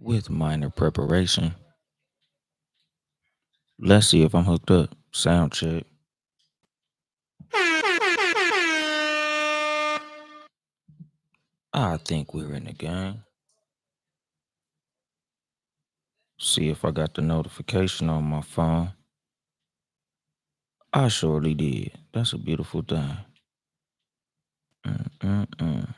with minor preparation. Let's see if I'm hooked up. Sound check. I think we're in the game. See if I got the notification on my phone. I surely did. That's a beautiful thing. Mm-mm-mm.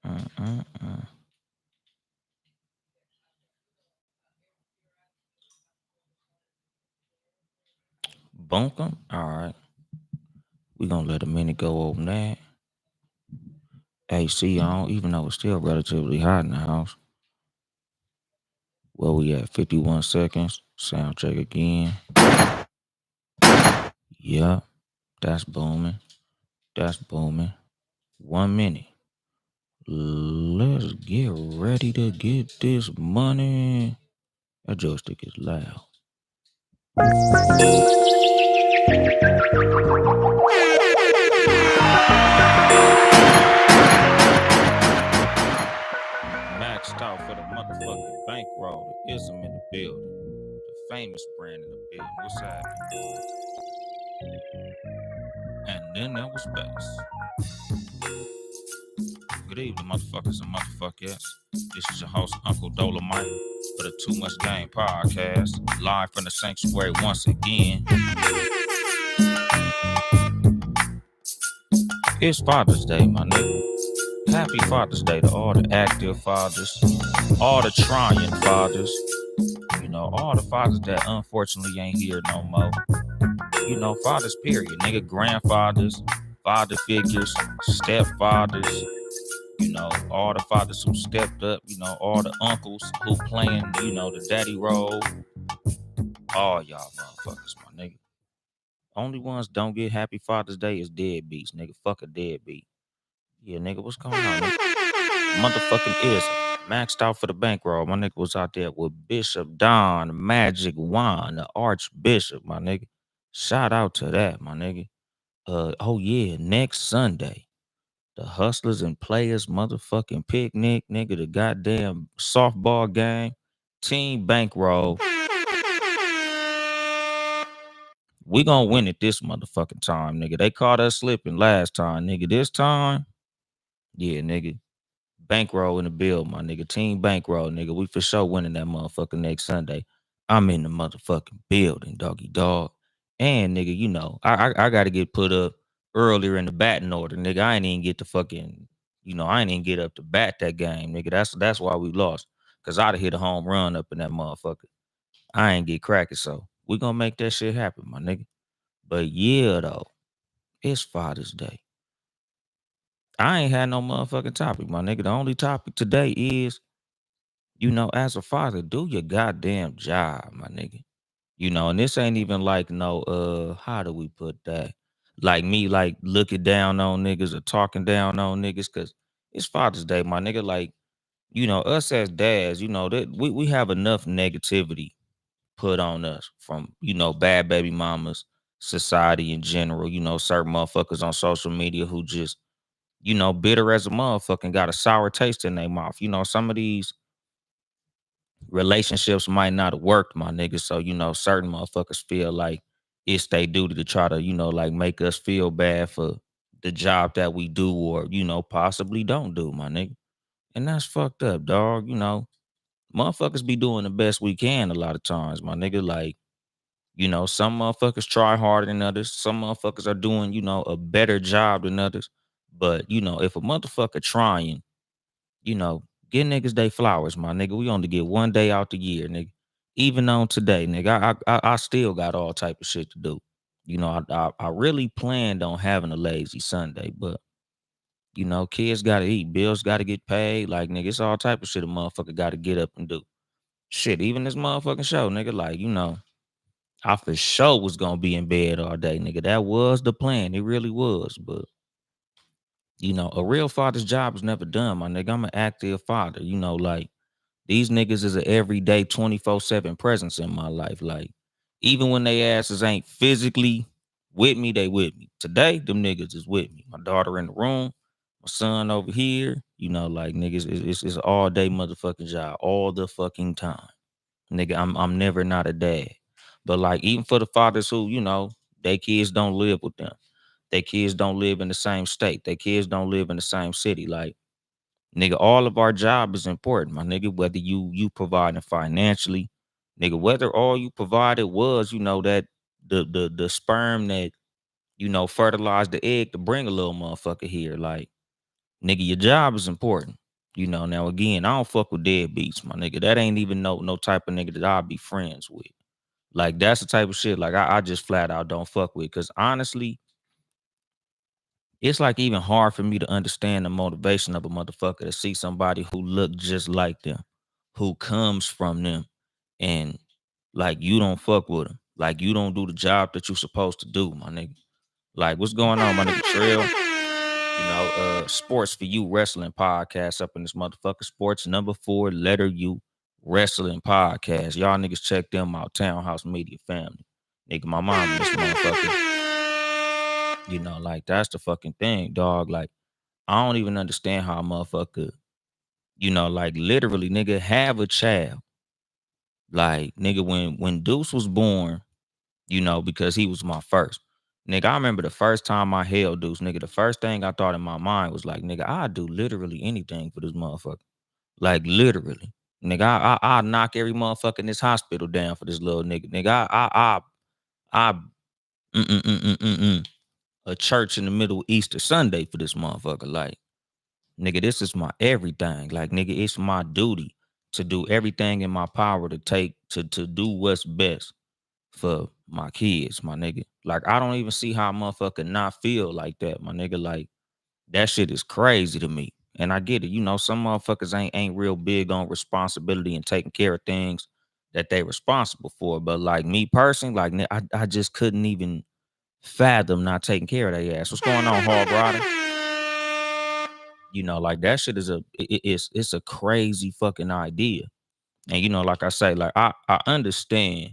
Mm-mm-mm. Bunkum? All right. We gonna let a minute go on that. AC on, even though it's still relatively hot in the house. Where we at? 51 seconds. Sound check again. Yep. That's booming. That's booming. 1 minute. Let's get ready to get this money. That joystick is loud. Maxed out for the motherfucking bankroll. The ism in the building. The famous brand in the building. What's happening? And then there was bass. Good evening, motherfuckers and motherfuckers. This is your host, Uncle Dolemite, for the Too Much Game podcast, live from the sanctuary once again. It's Father's Day, my nigga. Happy Father's Day to all the active fathers, all the trying fathers, all the fathers that unfortunately ain't here no more. Fathers, period, nigga. Grandfathers, father figures, stepfathers, all the fathers who stepped up, all the uncles who playing, the daddy role. All y'all motherfuckers, my nigga. Only ones don't get happy Father's Day is deadbeats, nigga. Fuck a deadbeat. Yeah, nigga, what's going on, nigga? Motherfucking is maxed out for the bankroll. My nigga was out there with Bishop Don Magic Wand, the Archbishop, my nigga. Shout out to that, my nigga. Oh yeah, next Sunday, the Hustlers and Players motherfucking picnic, nigga, the goddamn softball game, team bankroll. We gonna win it this motherfucking time, nigga. They caught us slipping last time, nigga. This time, yeah, nigga. Bankroll in the bill, my nigga. Team bankroll, nigga. We for sure winning that motherfucker next Sunday. I'm in the motherfucking building, doggy dog. And nigga, I gotta get put up earlier in the batting order, nigga. I ain't even get to fucking, I ain't even get up to bat that game, nigga. That's why we lost. Cause I'd have hit a home run up in that motherfucker. I ain't get cracking, so we gonna make that shit happen, my nigga. But yeah, though, it's Father's Day. I ain't had no motherfucking topic, my nigga. The only topic today is, as a father, do your goddamn job, my nigga. And this ain't even like no, how do we put that? Like me, like looking down on niggas or talking down on niggas, cause it's Father's Day, my nigga. Like, us as dads, that we have enough negativity put on us from, bad baby mamas, society in general, certain motherfuckers on social media who just, bitter as a motherfucking got a sour taste in their mouth. Some of these relationships might not have worked, my nigga. So, certain motherfuckers feel like it's their duty to try to, like make us feel bad for the job that we do or, possibly don't do, my nigga. And that's fucked up, dog. Motherfuckers be doing the best we can a lot of times, my nigga. Like, some motherfuckers try harder than others. Some motherfuckers are doing, a better job than others. But, if a motherfucker trying, you know, give niggas they flowers, my nigga. We only get one day out the year, nigga. Even on today, nigga, I still got all type of shit to do. I really planned on having a lazy Sunday, but kids gotta eat, bills gotta get paid. Like, nigga, it's all type of shit a motherfucker gotta get up and do. Shit, even this motherfucking show, nigga, like, I for sure was gonna be in bed all day, nigga. That was the plan. It really was. But a real father's job is never done, my nigga. I'm an active father. Like these niggas is an everyday 24/7 presence in my life. Like, even when they asses ain't physically with me, they with me. Today, them niggas is with me. My daughter in the room, my son over here. You know, like niggas, it's all day motherfucking job, all the fucking time. Nigga, I'm never not a dad. But like even for the fathers who, you know, their kids don't live with them. Their kids don't live in the same state. Their kids don't live in the same city. Like, nigga, all of our job is important, my nigga. Whether you providing financially, nigga, whether all you provided was, you know, that the sperm that, you know, fertilized the egg to bring a little motherfucker here. Like, nigga, your job is important. You know, now again, I don't fuck with deadbeats, my nigga. That ain't even no type of nigga that I'll be friends with. Like, that's the type of shit like I just flat out don't fuck with. Cause honestly, it's like even hard for me to understand the motivation of a motherfucker to see somebody who look just like them, who comes from them, and like you don't fuck with them, like you don't do the job that you supposed to do, my nigga. Like, what's going on, my nigga Trail? You know, sports for you wrestling podcast up in this motherfucker. Sports number 4, letter U wrestling podcast. Y'all niggas check them out. Townhouse Media family. Nigga, my mom in this motherfucker. You know, like that's the fucking thing, dog. Like, I don't even understand how a motherfucker, you know, like literally, nigga, have a child. Like, nigga, when Deuce was born, you know, because he was my first. Nigga, I remember the first time I held Deuce, nigga, the first thing I thought in my mind was like, nigga, I'd do literally anything for this motherfucker. Like, literally. Nigga, I knock every motherfucker in this hospital down for this little nigga. Nigga, I mm, mm, mm, mm, mm, mm, a church in the middle of Easter Sunday for this motherfucker. Like, nigga, this is my everything. Like, nigga, it's my duty to do everything in my power to to do what's best for my kids, my nigga. Like, I don't even see how a motherfucker not feel like that, my nigga. Like, that shit is crazy to me. And I get it. You know, some motherfuckers ain't real big on responsibility and taking care of things that they responsible for. But like me personally, like I just couldn't even fathom not taking care of their ass. What's going on, Hog Rider? You know, like that shit is it's a crazy fucking idea. And you know, like I say, like I understand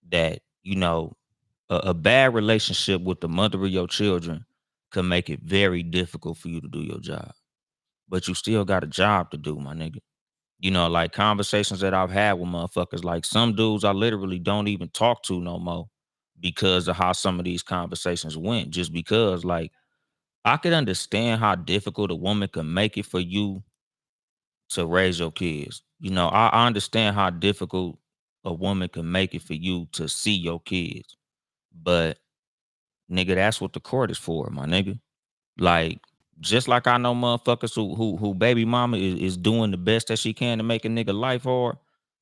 that, you know, a bad relationship with the mother of your children can make it very difficult for you to do your job. But you still got a job to do, my nigga. You know, like conversations that I've had with motherfuckers, like some dudes I literally don't even talk to no more because of how some of these conversations went. Just because, like, I could understand how difficult a woman can make it for you to raise your kids. You know, I understand how difficult a woman can make it for you to see your kids. But nigga, that's what the court is for, my nigga. Like, just like I know motherfuckers who baby mama is doing the best that she can to make a nigga life hard.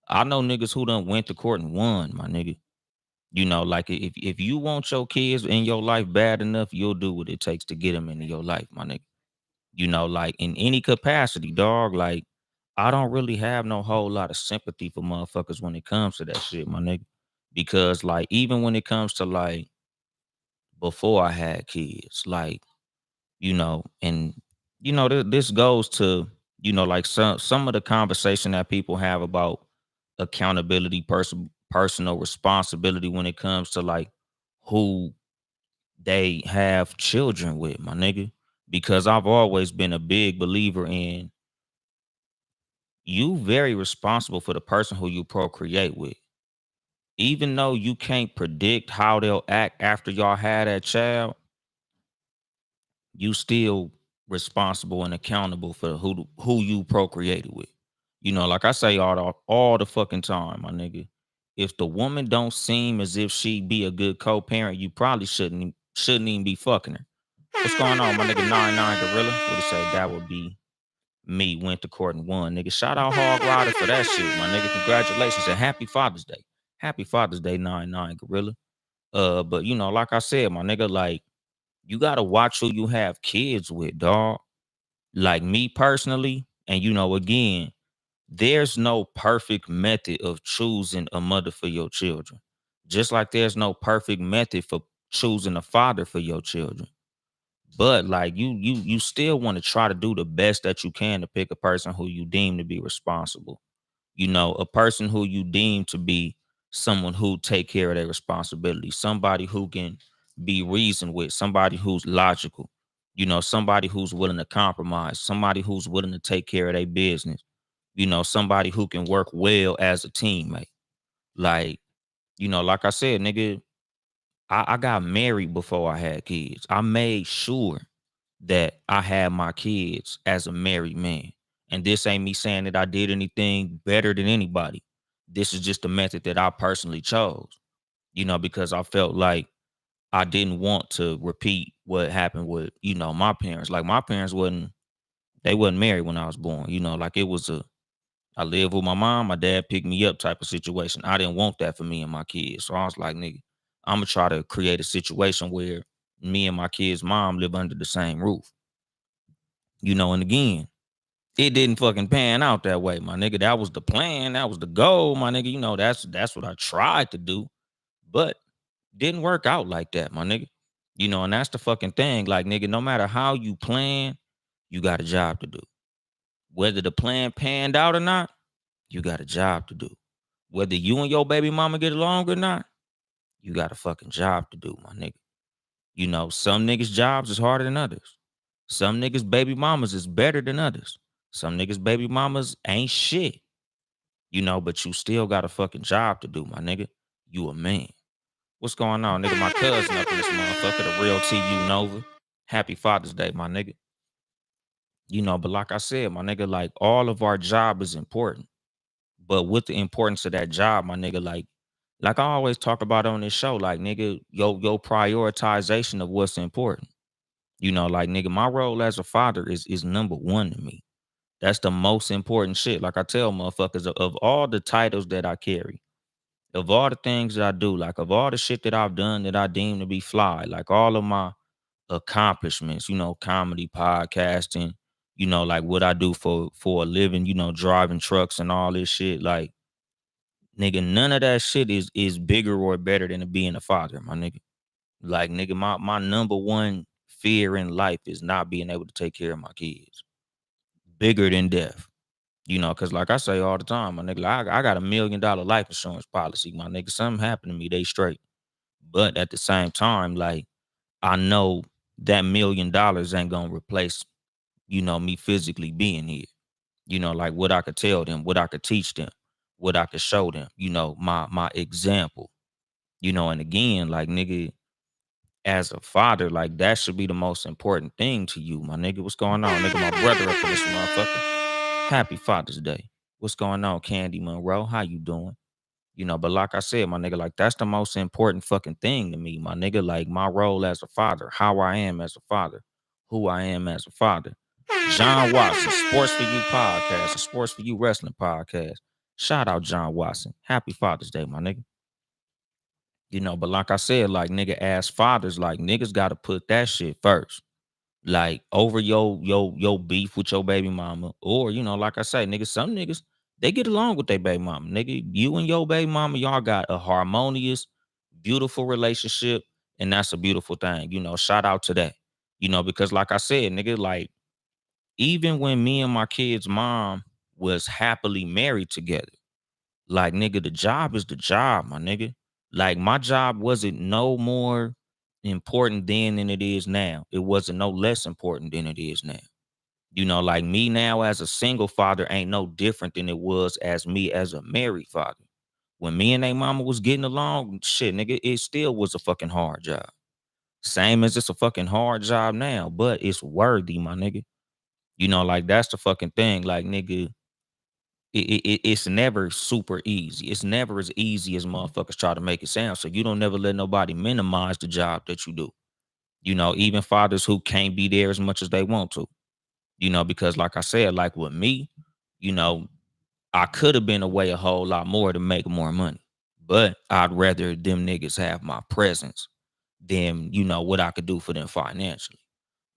I know niggas who done went to court and won, my nigga. You know, like if you want your kids in your life bad enough, you'll do what it takes to get them into your life, my nigga. You know, like in any capacity, dog. Like, I don't really have no whole lot of sympathy for motherfuckers when it comes to that shit, my nigga. Because like even when it comes to like before I had kids, like, you know, and you know, this goes to, you know, like some of the conversation that people have about accountability, personal responsibility when it comes to like who they have children with, my nigga. Because I've always been a big believer in you very responsible for the person who you procreate with. Even though you can't predict how they'll act after y'all had that child, you still responsible and accountable for who you procreated with. You know, like I say all the fucking time, my nigga. If the woman don't seem as if she be a good co-parent, you probably shouldn't even be fucking her. What's going on, my nigga 99 Gorilla? What he say? That would be me, went to court and won. Nigga, shout out Hog Rider for that shit, my nigga. Congratulations and happy Father's Day. Happy Father's Day, 99 Gorilla. But you know, like I said, my nigga, like you gotta watch who you have kids with, dog. Like me personally, and you know, again, there's no perfect method of choosing a mother for your children. Just like there's no perfect method for choosing a father for your children. But like you still want to try to do the best that you can to pick a person who you deem to be responsible. You know, a person who you deem to be someone who take care of their responsibility, somebody who can be reasoned with, somebody who's logical, somebody who's willing to compromise, somebody who's willing to take care of their business, somebody who can work well as a teammate. Like, like I said, nigga, I got married before I had kids. I made sure that I had my kids as a married man. And this ain't me saying that I did anything better than anybody. This is just the method that I personally chose, because I felt like I didn't want to repeat what happened with, my parents. Like my parents they wasn't married when I was born, like it was I lived with my mom, my dad picked me up type of situation. I didn't want that for me and my kids. So I was like, nigga, I'm gonna try to create a situation where me and my kids' mom live under the same roof. And again, it didn't fucking pan out that way, my nigga. That was the plan, that was the goal, my nigga. That's what I tried to do, but didn't work out like that, my nigga. And that's the fucking thing. Like, nigga, no matter how you plan, you got a job to do. Whether the plan panned out or not, you got a job to do. Whether you and your baby mama get along or not, you got a fucking job to do, my nigga. Some niggas' jobs is harder than others. Some niggas' baby mamas is better than others. Some niggas' baby mamas ain't shit. But you still got a fucking job to do, my nigga. You a man. What's going on, nigga? My cousin up in this motherfucker, the real TU Nova. Happy Father's Day, my nigga. But like I said, my nigga, like all of our job is important. But with the importance of that job, my nigga, like I always talk about on this show, like nigga, your prioritization of what's important. Like nigga, my role as a father is number one to me. That's the most important shit. Like I tell motherfuckers, of all the titles that I carry, of all the things that I do, like of all the shit that I've done that I deem to be fly, like all of my accomplishments, comedy, podcasting, like what I do for a living, driving trucks and all this shit, like nigga, none of that shit is bigger or better than being a father, my nigga. Like nigga, my number one fear in life is not being able to take care of my kids. Bigger than death. Cause like I say all the time, my nigga, like, I got $1 million life insurance policy, my nigga. Something happened to me, they straight. But at the same time, like I know that $1 million ain't gonna replace, me physically being here. Like what I could tell them, what I could teach them, what I could show them, my example. And again, like nigga, as a father, like that should be the most important thing to you, my nigga. What's going on, nigga? My brother up in this motherfucker. Happy Father's Day. What's going on, Candy Monroe? How you doing? But like I said, my nigga, like that's the most important fucking thing to me, my nigga. Like my role as a father, how I am as a father, who I am as a father. John Watson, Sports for You podcast, a Sports for You wrestling podcast. Shout out John Watson. Happy Father's Day, my nigga. But like I said, like nigga, as fathers, like niggas gotta put that shit first. Like over your beef with your baby mama. Or, like I say, nigga, some niggas, they get along with their baby mama. Nigga, you and your baby mama, y'all got a harmonious, beautiful relationship. And that's a beautiful thing. Shout out to that. Because like I said, nigga, like even when me and my kid's mom was happily married together, like nigga, the job is the job, my nigga. Like my job wasn't no more important then than it is now. It wasn't no less important than it is now. Like me now as a single father ain't no different than it was as me as a married father. When me and they mama was getting along, shit, nigga, it still was a fucking hard job. Same as it's a fucking hard job now, but it's worthy, my nigga. Like that's the fucking thing. Like, nigga, it's never super easy. It's never as easy as motherfuckers try to make it sound. So you don't never let nobody minimize the job that you do. Even fathers who can't be there as much as they want to. Because like I said, like with me, you know, I could have been away a whole lot more to make more money. But I'd rather them niggas have my presence than, what I could do for them financially.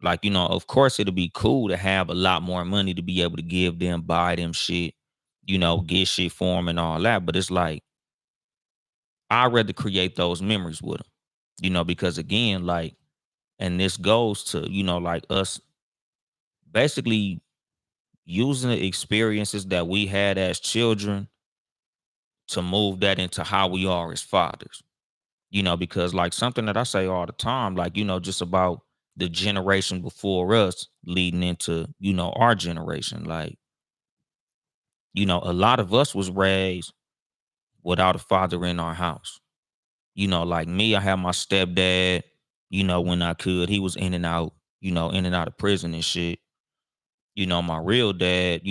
Like, of course it'll be cool to have a lot more money to be able to give them, buy them shit, get shit for them and all that. But it's like, I'd rather create those memories with them, because again, like, and this goes to, like us basically using the experiences that we had as children to move that into how we are as fathers. Because like something that I say all the time, like, just about the generation before us leading into, our generation. Like, a lot of us was raised without a father in our house. Like me, I had my stepdad, when I could. He was in and out of prison and shit. My real dad,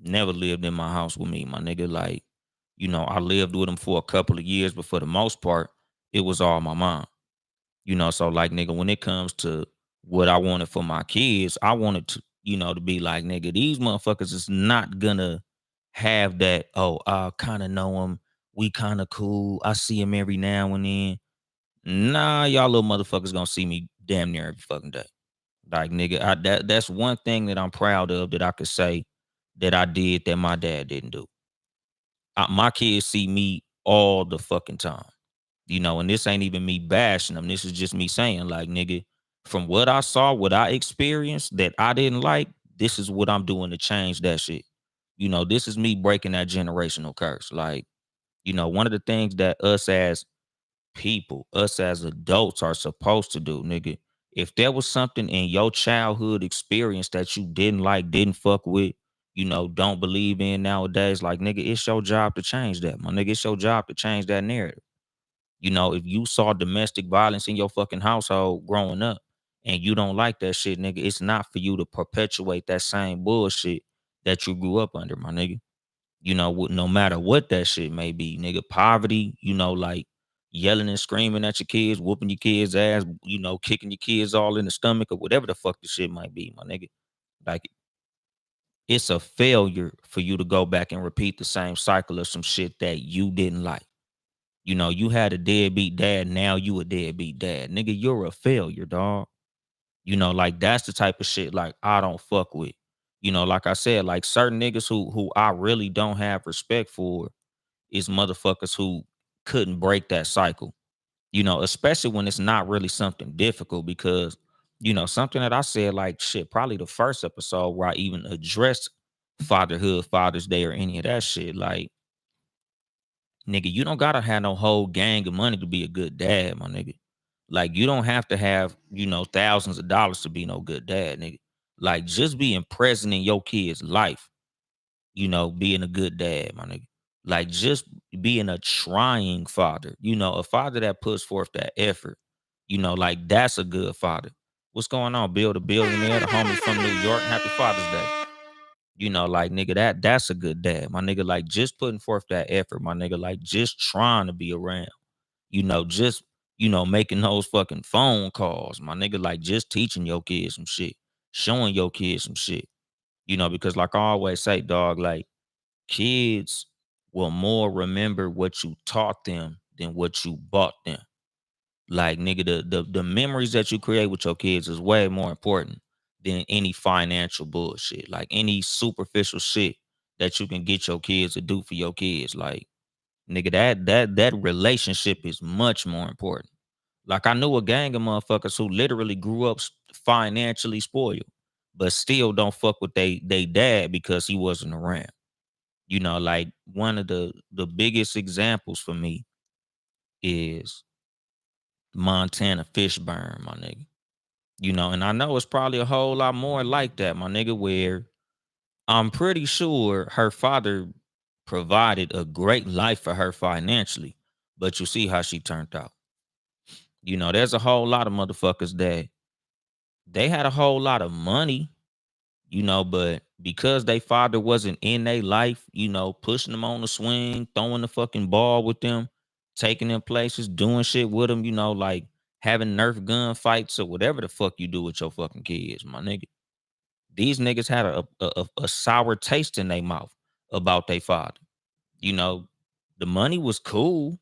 never lived in my house with me, my nigga. Like, I lived with him for a couple of years, but for the most part, it was all my mom. So like nigga, when it comes to what I wanted for my kids, I wanted to be like, nigga, these motherfuckers is not gonna have that, oh, I kind of know him. We kind of cool. I see him every now and then. Nah, y'all little motherfuckers gonna see me damn near every fucking day. Like nigga, that's one thing that I'm proud of that I could say that I did that my dad didn't do. My kids see me all the fucking time. And this ain't even me bashing them. This is just me saying, like, nigga, from what I saw, what I experienced that I didn't like, this is what I'm doing to change that shit. This is me breaking that generational curse. Like, one of the things that us as people, us as adults are supposed to do, nigga. If there was something in your childhood experience that you didn't like, didn't fuck with, don't believe in nowadays, like, nigga, it's your job to change that. My nigga, it's your job to change that narrative. If you saw domestic violence in your fucking household growing up and you don't like that shit, nigga, it's not for you to perpetuate that same bullshit that you grew up under, my nigga. No matter what that shit may be, nigga, poverty, like yelling and screaming at your kids, whooping your kids' ass, kicking your kids all in the stomach or whatever the fuck the shit might be, my nigga. Like, it's a failure for you to go back and repeat the same cycle of some shit that you didn't like. You had a deadbeat dad. Now you a deadbeat dad. Nigga, you're a failure, dog. Like that's the type of shit like I don't fuck with. Like I said, like certain niggas who I really don't have respect for is motherfuckers who couldn't break that cycle. Especially when it's not really something difficult because, something that I said like shit, probably the first episode where I even addressed fatherhood, Father's Day, or any of that shit. Like, nigga, you don't gotta have no whole gang of money to be a good dad, my nigga. Like, you don't have to have, thousands of dollars to be no good dad, nigga. Like, just being present in your kid's life, being a good dad, my nigga. Like, just being a trying father, a father that puts forth that effort, like that's a good father. What's going on, Bill the billionaire, the homie from New York? Happy Father's Day. Like nigga, that's a good dad, my nigga. Like just putting forth that effort, my nigga. Like just trying to be around, just making those fucking phone calls, my nigga. Like just teaching your kids some shit, showing your kids some shit, because like I always say, dog, like kids will more remember what you taught them than what you bought them. Like nigga, the memories that you create with your kids is way more important than any financial bullshit. Like any superficial shit that you can get your kids to do for your kids. Like nigga, that relationship is much more important. Like I knew a gang of motherfuckers who literally grew up financially spoiled, but still don't fuck with they dad because he wasn't around. Like one of the biggest examples for me is Montana Fishburne, my nigga. And I know it's probably a whole lot more like that, my nigga, where I'm pretty sure her father provided a great life for her financially, but you see how she turned out. There's a whole lot of motherfuckers that they had a whole lot of money, but because they father wasn't in their life, pushing them on the swing, throwing the fucking ball with them, taking them places, doing shit with them, like having Nerf gun fights or whatever the fuck you do with your fucking kids, my nigga. These niggas had a sour taste in their mouth about their father. You know, the money was cool,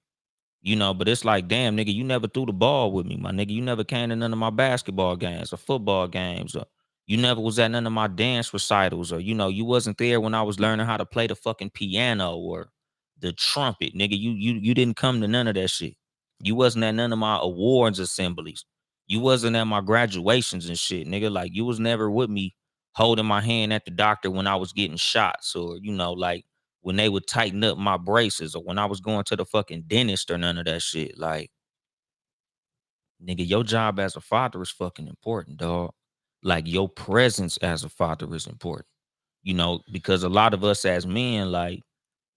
but it's like, damn, nigga, you never threw the ball with me, my nigga. You never came to none of my basketball games or football games, or you never was at none of my dance recitals, or you wasn't there when I was learning how to play the fucking piano or the trumpet, nigga. You didn't come to none of that shit. You wasn't at none of my awards assemblies. You wasn't at my graduations and shit, nigga. Like you was never with me holding my hand at the doctor when I was getting shots, or like when they would tighten up my braces or when I was going to the fucking dentist or none of that shit. Like, nigga, your job as a father is fucking important, dog. Like your presence as a father is important. Because a lot of us as men, like,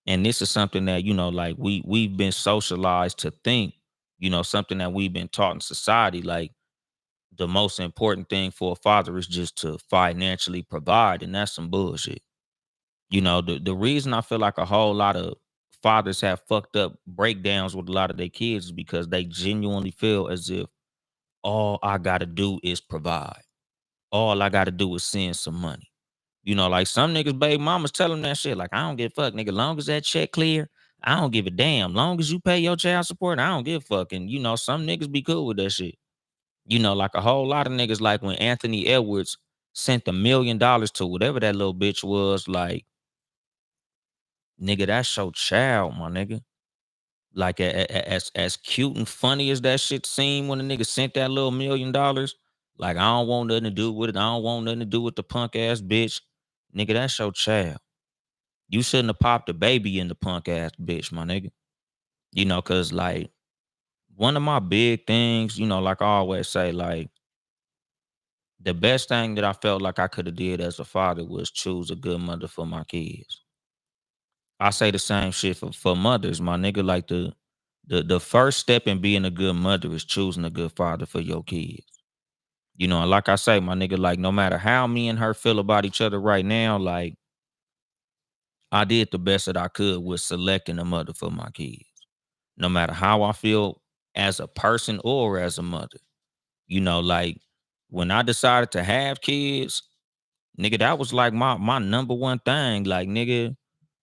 and this is something that, like we've been socialized to think, something that we've been taught in society, like the most important thing for a father is just to financially provide, and that's some bullshit. The reason I feel like a whole lot of fathers have fucked up breakdowns with a lot of their kids is because they genuinely feel as if all I gotta do is provide. All I gotta do is send some money. Like some niggas, baby mamas tell them that shit. Like, I don't give a fuck, nigga. Long as that check clear, I don't give a damn. Long as you pay your child support, I don't give a fuck. And some niggas be cool with that shit. Like a whole lot of niggas, like when Anthony Edwards sent $1 million to whatever that little bitch was, like, nigga, that's your child, my nigga. Like as cute and funny as that shit seemed when the nigga sent that little $1 million, like I don't want nothing to do with it. I don't want nothing to do with the punk ass bitch. Nigga, that's your child. You shouldn't have popped a baby in the punk ass bitch, my nigga. Cause like one of my big things, like I always say, like the best thing that I felt like I could have did as a father was choose a good mother for my kids. I say the same shit for mothers, my nigga. Like the first step in being a good mother is choosing a good father for your kids. And like I say, my nigga, like no matter how me and her feel about each other right now, like I did the best that I could with selecting a mother for my kids. No matter how I feel as a person or as a mother. Like when I decided to have kids, nigga, that was like my number one thing. Like, nigga,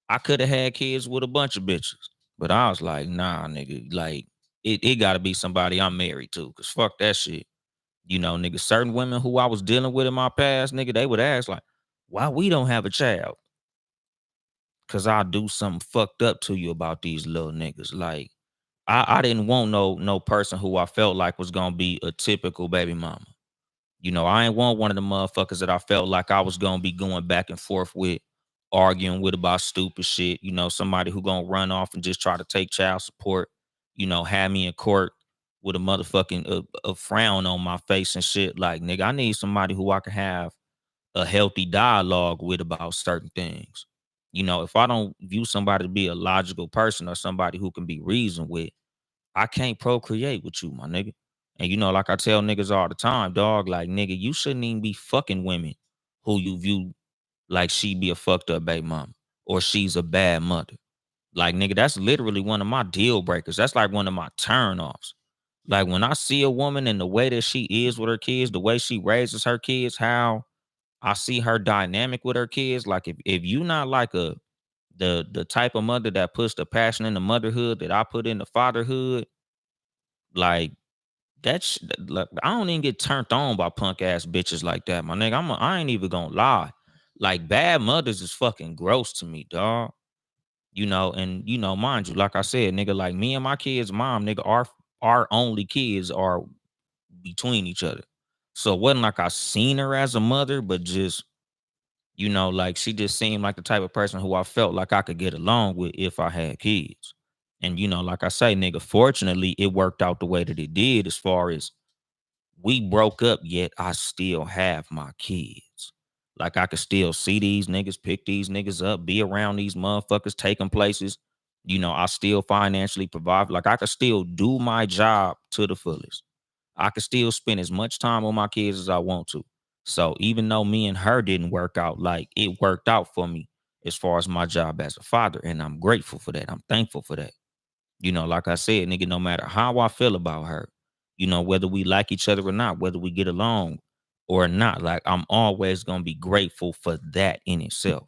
I could have had kids with a bunch of bitches. But I was like, nah, nigga, like it gotta be somebody I'm married to. Cause fuck that shit. Nigga, certain women who I was dealing with in my past, nigga, they would ask, like, why we don't have a child? Cause I'll do something fucked up to you about these little niggas. Like, I didn't want no person who I felt like was gonna be a typical baby mama. I ain't want one of the motherfuckers that I felt like I was gonna be going back and forth with, arguing with about stupid shit. Somebody who gonna run off and just try to take child support. Have me in court with a motherfucking a frown on my face and shit. Like, nigga, I need somebody who I can have a healthy dialogue with about certain things. If I don't view somebody to be a logical person or somebody who can be reasoned with, I can't procreate with you, my nigga. And like I tell niggas all the time, dog, like, nigga, you shouldn't even be fucking women who you view like she be a fucked up baby mama or she's a bad mother. Like, nigga, that's literally one of my deal breakers. That's like one of my turn offs. Like, when I see a woman and the way that she is with her kids, the way she raises her kids, how I see her dynamic with her kids, like if you not like the type of mother that puts the passion in the motherhood that I put in the fatherhood, like that's like I don't even get turned on by punk ass bitches like that, my nigga. I ain't even gonna lie. Like bad mothers is fucking gross to me, dog. And mind you, like I said, nigga, like me and my kids' mom, nigga, our only kids are between each other. So it wasn't like I seen her as a mother, but just like she just seemed like the type of person who I felt like I could get along with if I had kids. And like I say, nigga, fortunately, it worked out the way that it did as far as we broke up, yet I still have my kids. Like I could still see these niggas, pick these niggas up, be around these motherfuckers, taking places. I still financially provide. Like I could still do my job to the fullest. I could still spend as much time with my kids as I want to. So even though me and her didn't work out, like it worked out for me as far as my job as a father. And I'm grateful for that. I'm thankful for that. Like I said, nigga, no matter how I feel about her, whether we like each other or not, whether we get along or not, like I'm always gonna be grateful for that in itself.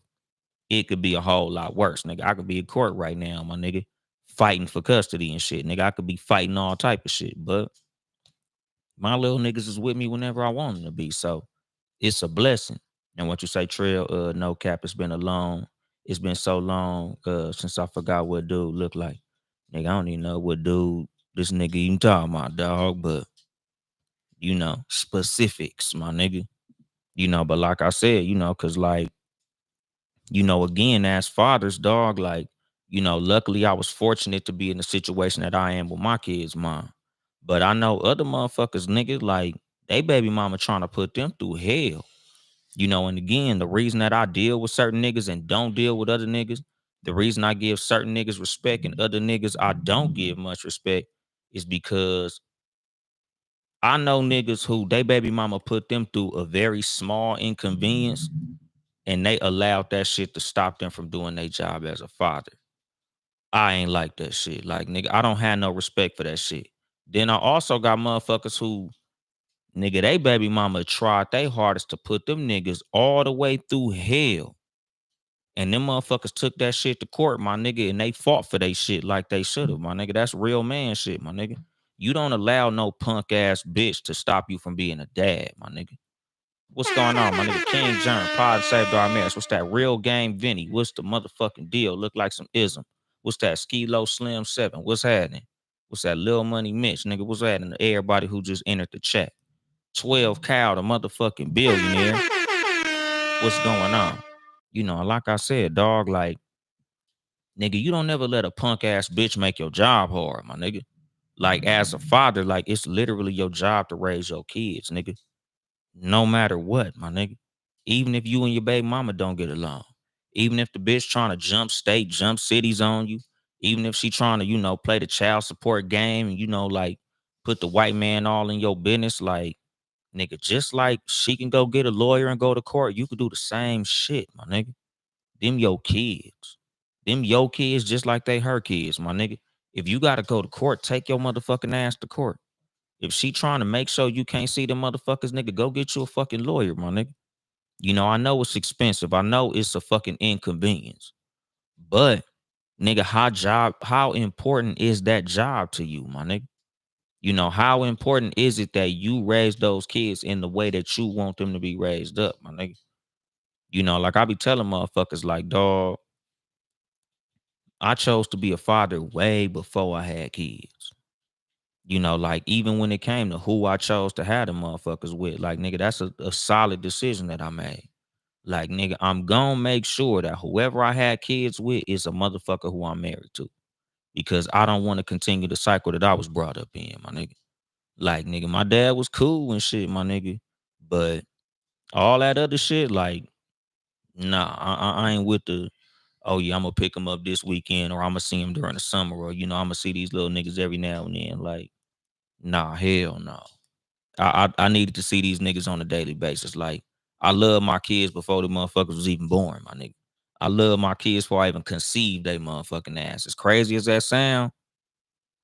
It could be a whole lot worse, nigga. I could be in court right now, my nigga, fighting for custody and shit. Nigga, I could be fighting all type of shit, but my little niggas is with me whenever I want them to be. So it's a blessing. And what you say, Trail, no cap, it's been so long since I forgot what dude looked like. Nigga, I don't even know what dude this nigga even talking about, dog, but specifics, my nigga. But like I said, cause like Again, as fathers, dog, like, luckily I was fortunate to be in the situation that I am with my kids' mom. But I know other motherfuckers, niggas, like, they baby mama trying to put them through hell. And again, the reason that I deal with certain niggas and don't deal with other niggas, the reason I give certain niggas respect and other niggas I don't give much respect is because I know niggas who they baby mama put them through a very small inconvenience and they allowed that shit to stop them from doing their job as a father. I ain't like that shit. Like, nigga, I don't have no respect for that shit. Then I also got motherfuckers who, nigga, they baby mama tried their hardest to put them niggas all the way through hell. And them motherfuckers took that shit to court, my nigga, and they fought for they shit like they should have, my nigga. That's real man shit, my nigga. You don't allow no punk ass bitch to stop you from being a dad, my nigga. What's going on, my nigga? King Jern, Pod Saved Our Marriage. What's that? Real Game Vinny. What's the motherfucking deal? Look like some ism. What's that? Skilo Slim 7. What's happening? What's that? Lil Money Mitch, nigga. What's happening to everybody who just entered the chat? 12 Cal, the motherfucking billionaire. What's going on? Like I said, dog, like, nigga, you don't never let a punk ass bitch make your job hard, my nigga. Like, as a father, like, it's literally your job to raise your kids, nigga. No matter what, my nigga. Even if you and your baby mama don't get along. Even if the bitch trying to jump state, jump cities on you. Even if she trying to, play the child support game and, like, put the white man all in your business, like, nigga, just like she can go get a lawyer and go to court, you could do the same shit, my nigga. Them your kids. Them your kids just like they her kids, my nigga. If you gotta go to court, take your motherfucking ass to court. If she trying to make sure you can't see them motherfuckers, nigga, go get you a fucking lawyer, my nigga. I know it's expensive. I know it's a fucking inconvenience. But, nigga, how important is that job to you, my nigga? How important is it that you raise those kids in the way that you want them to be raised up, my nigga? Like I be telling motherfuckers, like, dog, I chose to be a father way before I had kids. Like, even when it came to who I chose to have them motherfuckers with, like, nigga, that's a solid decision that I made. Like, nigga, I'm gonna make sure that whoever I had kids with is a motherfucker who I'm married to. Because I don't want to continue the cycle that I was brought up in, my nigga. Like, nigga, my dad was cool and shit, my nigga. But all that other shit, like, nah, I ain't with the, oh yeah, I'm gonna pick him up this weekend or I'm gonna see him during the summer or, I'm gonna see these little niggas every now and then. Like, nah, hell no. I needed to see these niggas on a daily basis. Like, I love my kids before the motherfuckers was even born, my nigga. I love my kids before I even conceived they motherfucking ass. As crazy as that sound,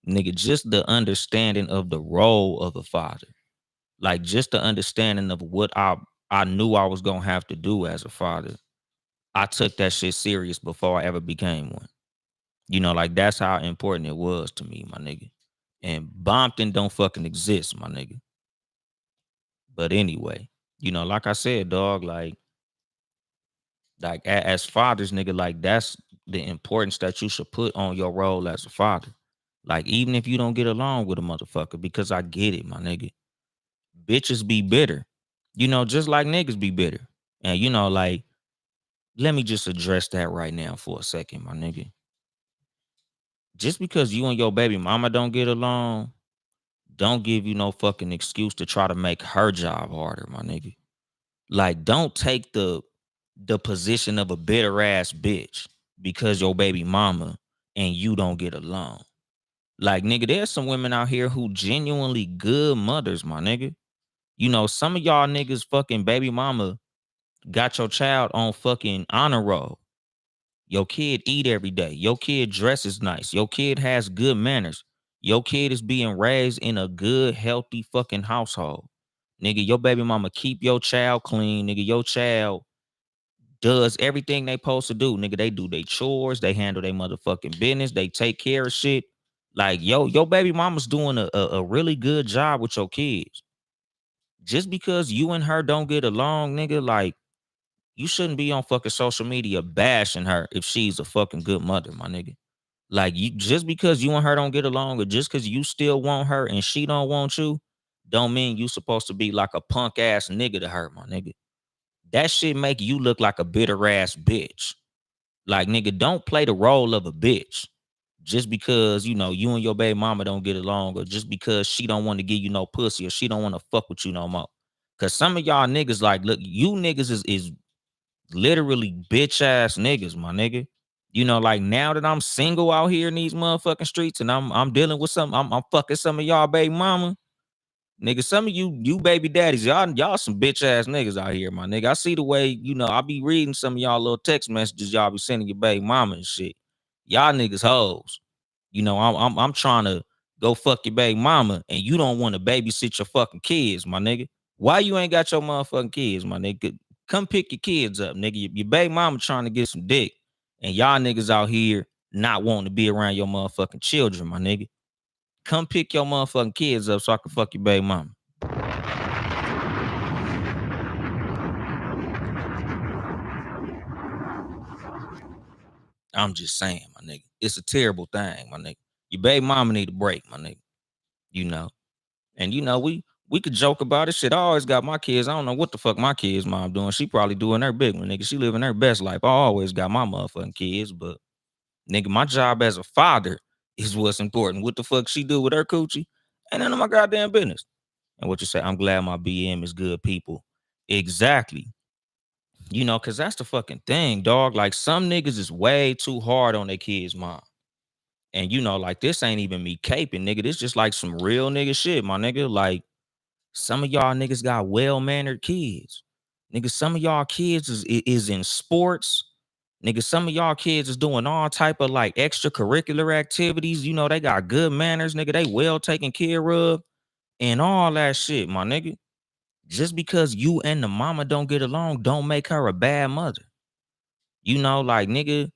nigga, just the understanding of the role of a father. Like, just the understanding of what I knew I was gonna have to do as a father. I took that shit serious before I ever became one. Like, that's how important it was to me, my nigga. And Bompton don't fucking exist, my nigga. But anyway, like I said, dog, like as fathers, nigga, like, that's the importance that you should put on your role as a father. Like, even if you don't get along with a motherfucker, because I get it, my nigga. Bitches be bitter, just like niggas be bitter. And like, let me just address that right now for a second, my nigga. Just because you and your baby mama don't get along, don't give you no fucking excuse to try to make her job harder, my nigga. Like, don't take the position of a bitter ass bitch because your baby mama and you don't get along. Like, nigga, there's some women out here who genuinely good mothers, my nigga. Some of y'all niggas fucking baby mama got your child on fucking honor roll. Your kid eat every day. Your kid dresses nice. Your kid has good manners. Your kid is being raised in a good, healthy fucking household. Nigga, your baby mama keep your child clean. Nigga, your child does everything they supposed to do. Nigga, they do their chores. They handle their motherfucking business. They take care of shit. Like, your baby mama's doing a really good job with your kids. Just because you and her don't get along, nigga, like, you shouldn't be on fucking social media bashing her if she's a fucking good mother, my nigga. Like, you just because you and her don't get along or just because you still want her and she don't want you, don't mean you supposed to be like a punk ass nigga to her, my nigga. That shit make you look like a bitter ass bitch. Like, nigga, don't play the role of a bitch just because, you and your baby mama don't get along, or just because she don't want to give you no pussy, or she don't want to fuck with you no more. Cause some of y'all niggas, like, look, you niggas is literally bitch ass niggas, my nigga. Like, now that I'm single out here in these motherfucking streets, and I'm dealing with some, I'm fucking some of y'all baby mama. Nigga, some of you baby daddies, y'all some bitch ass niggas out here, my nigga. I see the way, I be reading some of y'all little text messages y'all be sending your baby mama and shit. Y'all niggas hoes. I'm trying to go fuck your baby mama, and you don't want to babysit your fucking kids, my nigga. Why you ain't got your motherfucking kids, my nigga? Come pick your kids up, nigga. Your baby mama trying to get some dick, and y'all niggas out here not wanting to be around your motherfucking children, my nigga. Come pick your motherfucking kids up so I can fuck your baby mama. I'm just saying, my nigga. It's a terrible thing, my nigga. Your baby mama need a break, my nigga. You know. And we could joke about it. Shit, I always got my kids. I don't know what the fuck my kids' mom doing. She probably doing her big one, nigga. She living her best life. I always got my motherfucking kids, but nigga, my job as a father is what's important. What the fuck she do with her coochie? Ain't none of my goddamn business. And what you say, I'm glad my BM is good people. Exactly. Cause that's the fucking thing, dog. Like, some niggas is way too hard on their kids' mom. And like, this ain't even me caping, nigga. This just like some real nigga shit, my nigga. Like, some of y'all niggas got well-mannered kids. Nigga, some of y'all kids is in sports. Nigga, some of y'all kids is doing all type of like extracurricular activities. They got good manners, nigga. They well taken care of and all that shit, my nigga. Just because you and the mama don't get along, don't make her a bad mother. Like, nigga,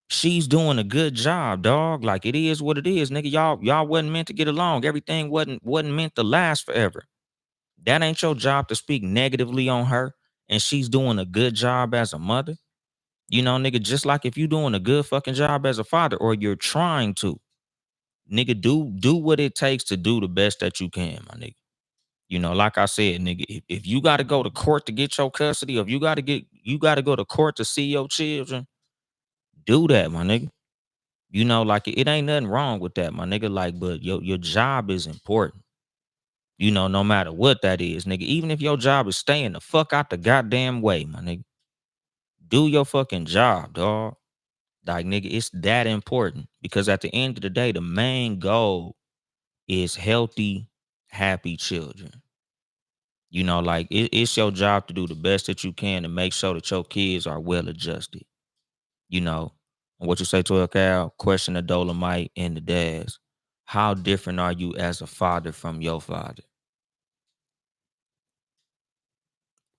she's doing a good job, dog. Like, it is what it is, nigga. Y'all wasn't meant to get along. Everything wasn't meant to last forever. That ain't your job to speak negatively on her, and she's doing a good job as a mother. Nigga, just like if you doing a good fucking job as a father, or you're trying to, nigga, do what it takes to do the best that you can, my nigga. Like I said, nigga, if you got to go to court to get your custody, or if you got to go to court to see your children, do that, my nigga. Like, it ain't nothing wrong with that, my nigga. Like, but your job is important. No matter what that is, nigga. Even if your job is staying the fuck out the goddamn way, my nigga. Do your fucking job, dog. Like, nigga, it's that important, because at the end of the day, the main goal is healthy, happy children. Like, it's your job to do the best that you can to make sure that your kids are well adjusted. And what you say to a cow? Question the Dolemite and the dads. How different are you as a father from your father?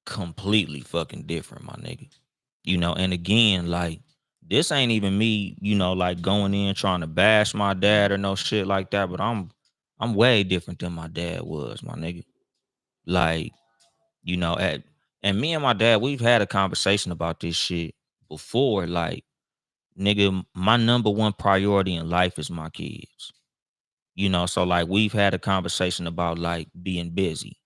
Completely fucking different, my nigga. And again, like, this ain't even me, like, going in trying to bash my dad or no shit like that, but I'm way different than my dad was, my nigga. Like, at and me and my dad, we've had a conversation about this shit before. Like, nigga, my number one priority in life is my kids. So like, we've had a conversation about like being busy.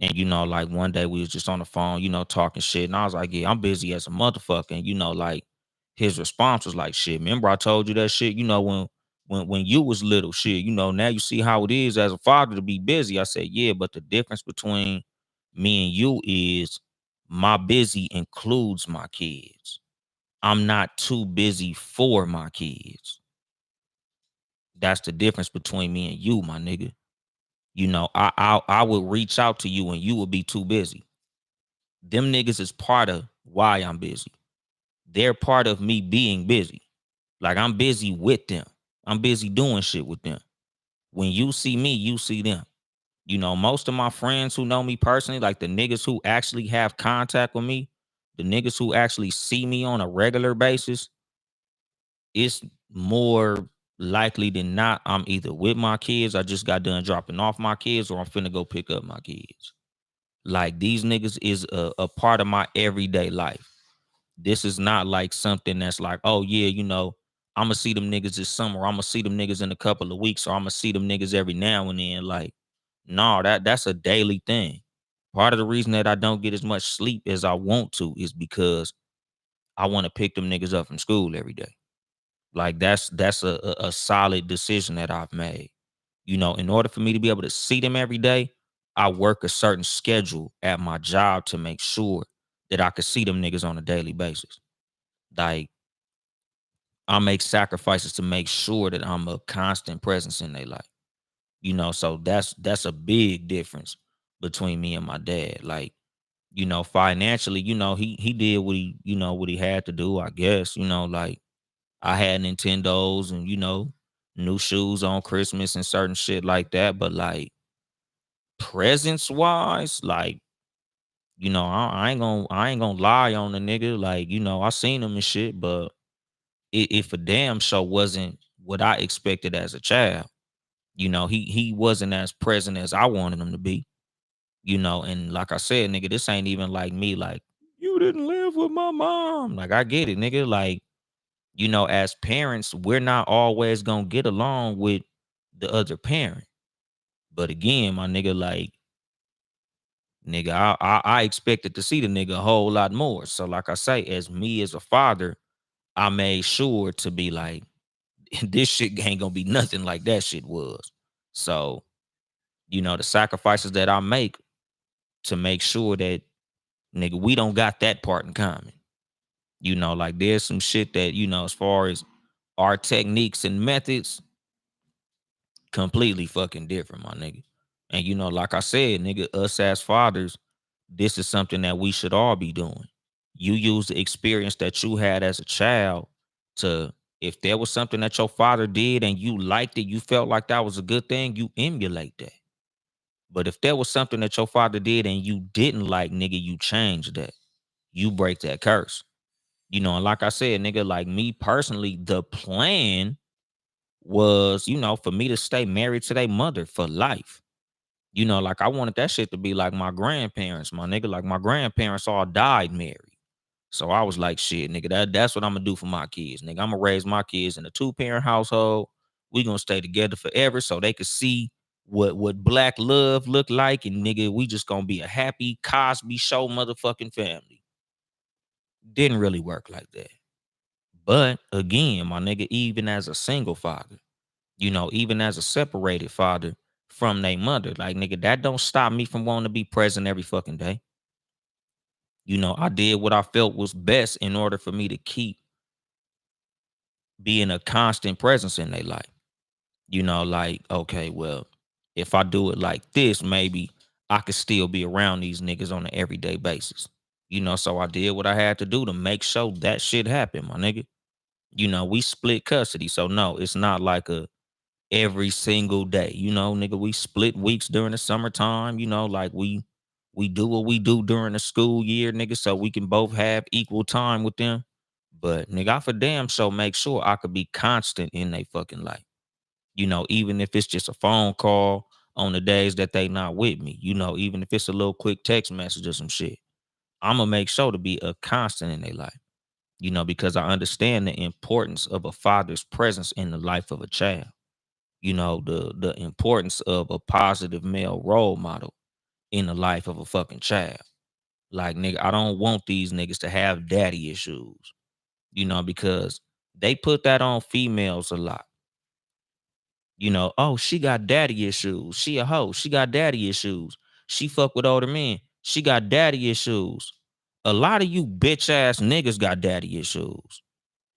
And like, one day we was just on the phone, talking shit. And I was like, yeah, I'm busy as a motherfucker. And like, his response was like, shit, remember I told you that shit, when you was little, shit, now you see how it is as a father to be busy. I said, yeah, but the difference between me and you is my busy includes my kids. I'm not too busy for my kids. That's the difference between me and you, my nigga. I would reach out to you and you would be too busy. Them niggas is part of why I'm busy. They're part of me being busy. Like, I'm busy with them. I'm busy doing shit with them. When you see me, you see them. Most of my friends who know me personally, like the niggas who actually have contact with me, the niggas who actually see me on a regular basis, it's more likely than not I'm either with my kids, I just got done dropping off my kids, or I'm finna go pick up my kids. Like, these niggas is a part of my everyday life. This is not like something that's like, oh yeah, I'm gonna see them niggas this summer, I'm gonna see them niggas in a couple of weeks, or I'm gonna see them niggas every now and then. Like, no, that's a daily thing. Part of the reason that I don't get as much sleep as I want to is because I want to pick them niggas up from school every day. Like that's a solid decision that I've made. You know, in order for me to be able to see them every day, I work a certain schedule at my job to make sure that I could see them niggas on a daily basis. Like I make sacrifices to make sure that I'm a constant presence in their life. You know, so that's a big difference between me and my dad. Like, you know, financially, you know, he did what he, you know, what he had to do, I guess. You know, like I had Nintendos and, you know, new shoes on Christmas and certain shit like that. But like presence wise, like, you know, I ain't gonna lie on the nigga. Like, you know, I seen him and shit, but it for damn sure wasn't what I expected as a child. You know, he wasn't as present as I wanted him to be. You know, and like I said, nigga, this ain't even like me, like, you didn't live with my mom. Like, I get it, nigga. Like, you know, as parents, we're not always gonna get along with the other parent. But again, my nigga, like, nigga, I expected to see the nigga a whole lot more. So, like I say, as me as a father, I made sure to be like, this shit ain't gonna be nothing like that shit was. So, you know, the sacrifices that I make to make sure that, nigga, we don't got that part in common. You know, like there's some shit that, you know, as far as our techniques and methods, completely fucking different, my nigga. And you know, like I said, nigga, us as fathers, this is something that we should all be doing. You use the experience that you had as a child to, if there was something that your father did and you liked it, you felt like that was a good thing, you emulate that. But if there was something that your father did and you didn't like, nigga, you change that. You break that curse. You know, and like I said, nigga, like me personally, the plan was, you know, for me to stay married to their mother for life. You know, like I wanted that shit to be like my grandparents, my nigga. Like my grandparents all died married. So I was like, shit, nigga, that's what I'm gonna do for my kids. Nigga, I'm gonna raise my kids in a two-parent household. We gonna stay together forever so they could see what black love look like. And nigga, we just gonna be a happy Cosby show motherfucking family. Didn't really work like that. But again, my nigga, even as a single father, you know, even as a separated father from their mother, like nigga, that don't stop me from wanting to be present every fucking day. You know, I did what I felt was best in order for me to keep being a constant presence in their life. You know, like, okay, well, if I do it like this, maybe I could still be around these niggas on an everyday basis. You know, so I did what I had to do to make sure that shit happened, my nigga. You know, we split custody. So no, it's not like a every single day. You know, nigga, we split weeks during the summertime, you know, like we do what we do during the school year, nigga, so we can both have equal time with them. But nigga, I for damn sure make sure I could be constant in their fucking life. You know, even if it's just a phone call on the days that they not with me, you know, even if it's a little quick text message or some shit. I'm gonna make sure to be a constant in their life, you know, because I understand the importance of a father's presence in the life of a child. You know, the importance of a positive male role model in the life of a fucking child. Like, nigga, I don't want these niggas to have daddy issues, you know, because they put that on females a lot. You know, oh, she got daddy issues. She a hoe. She got daddy issues. She fuck with older men. She got daddy issues. A lot of you bitch ass niggas got daddy issues.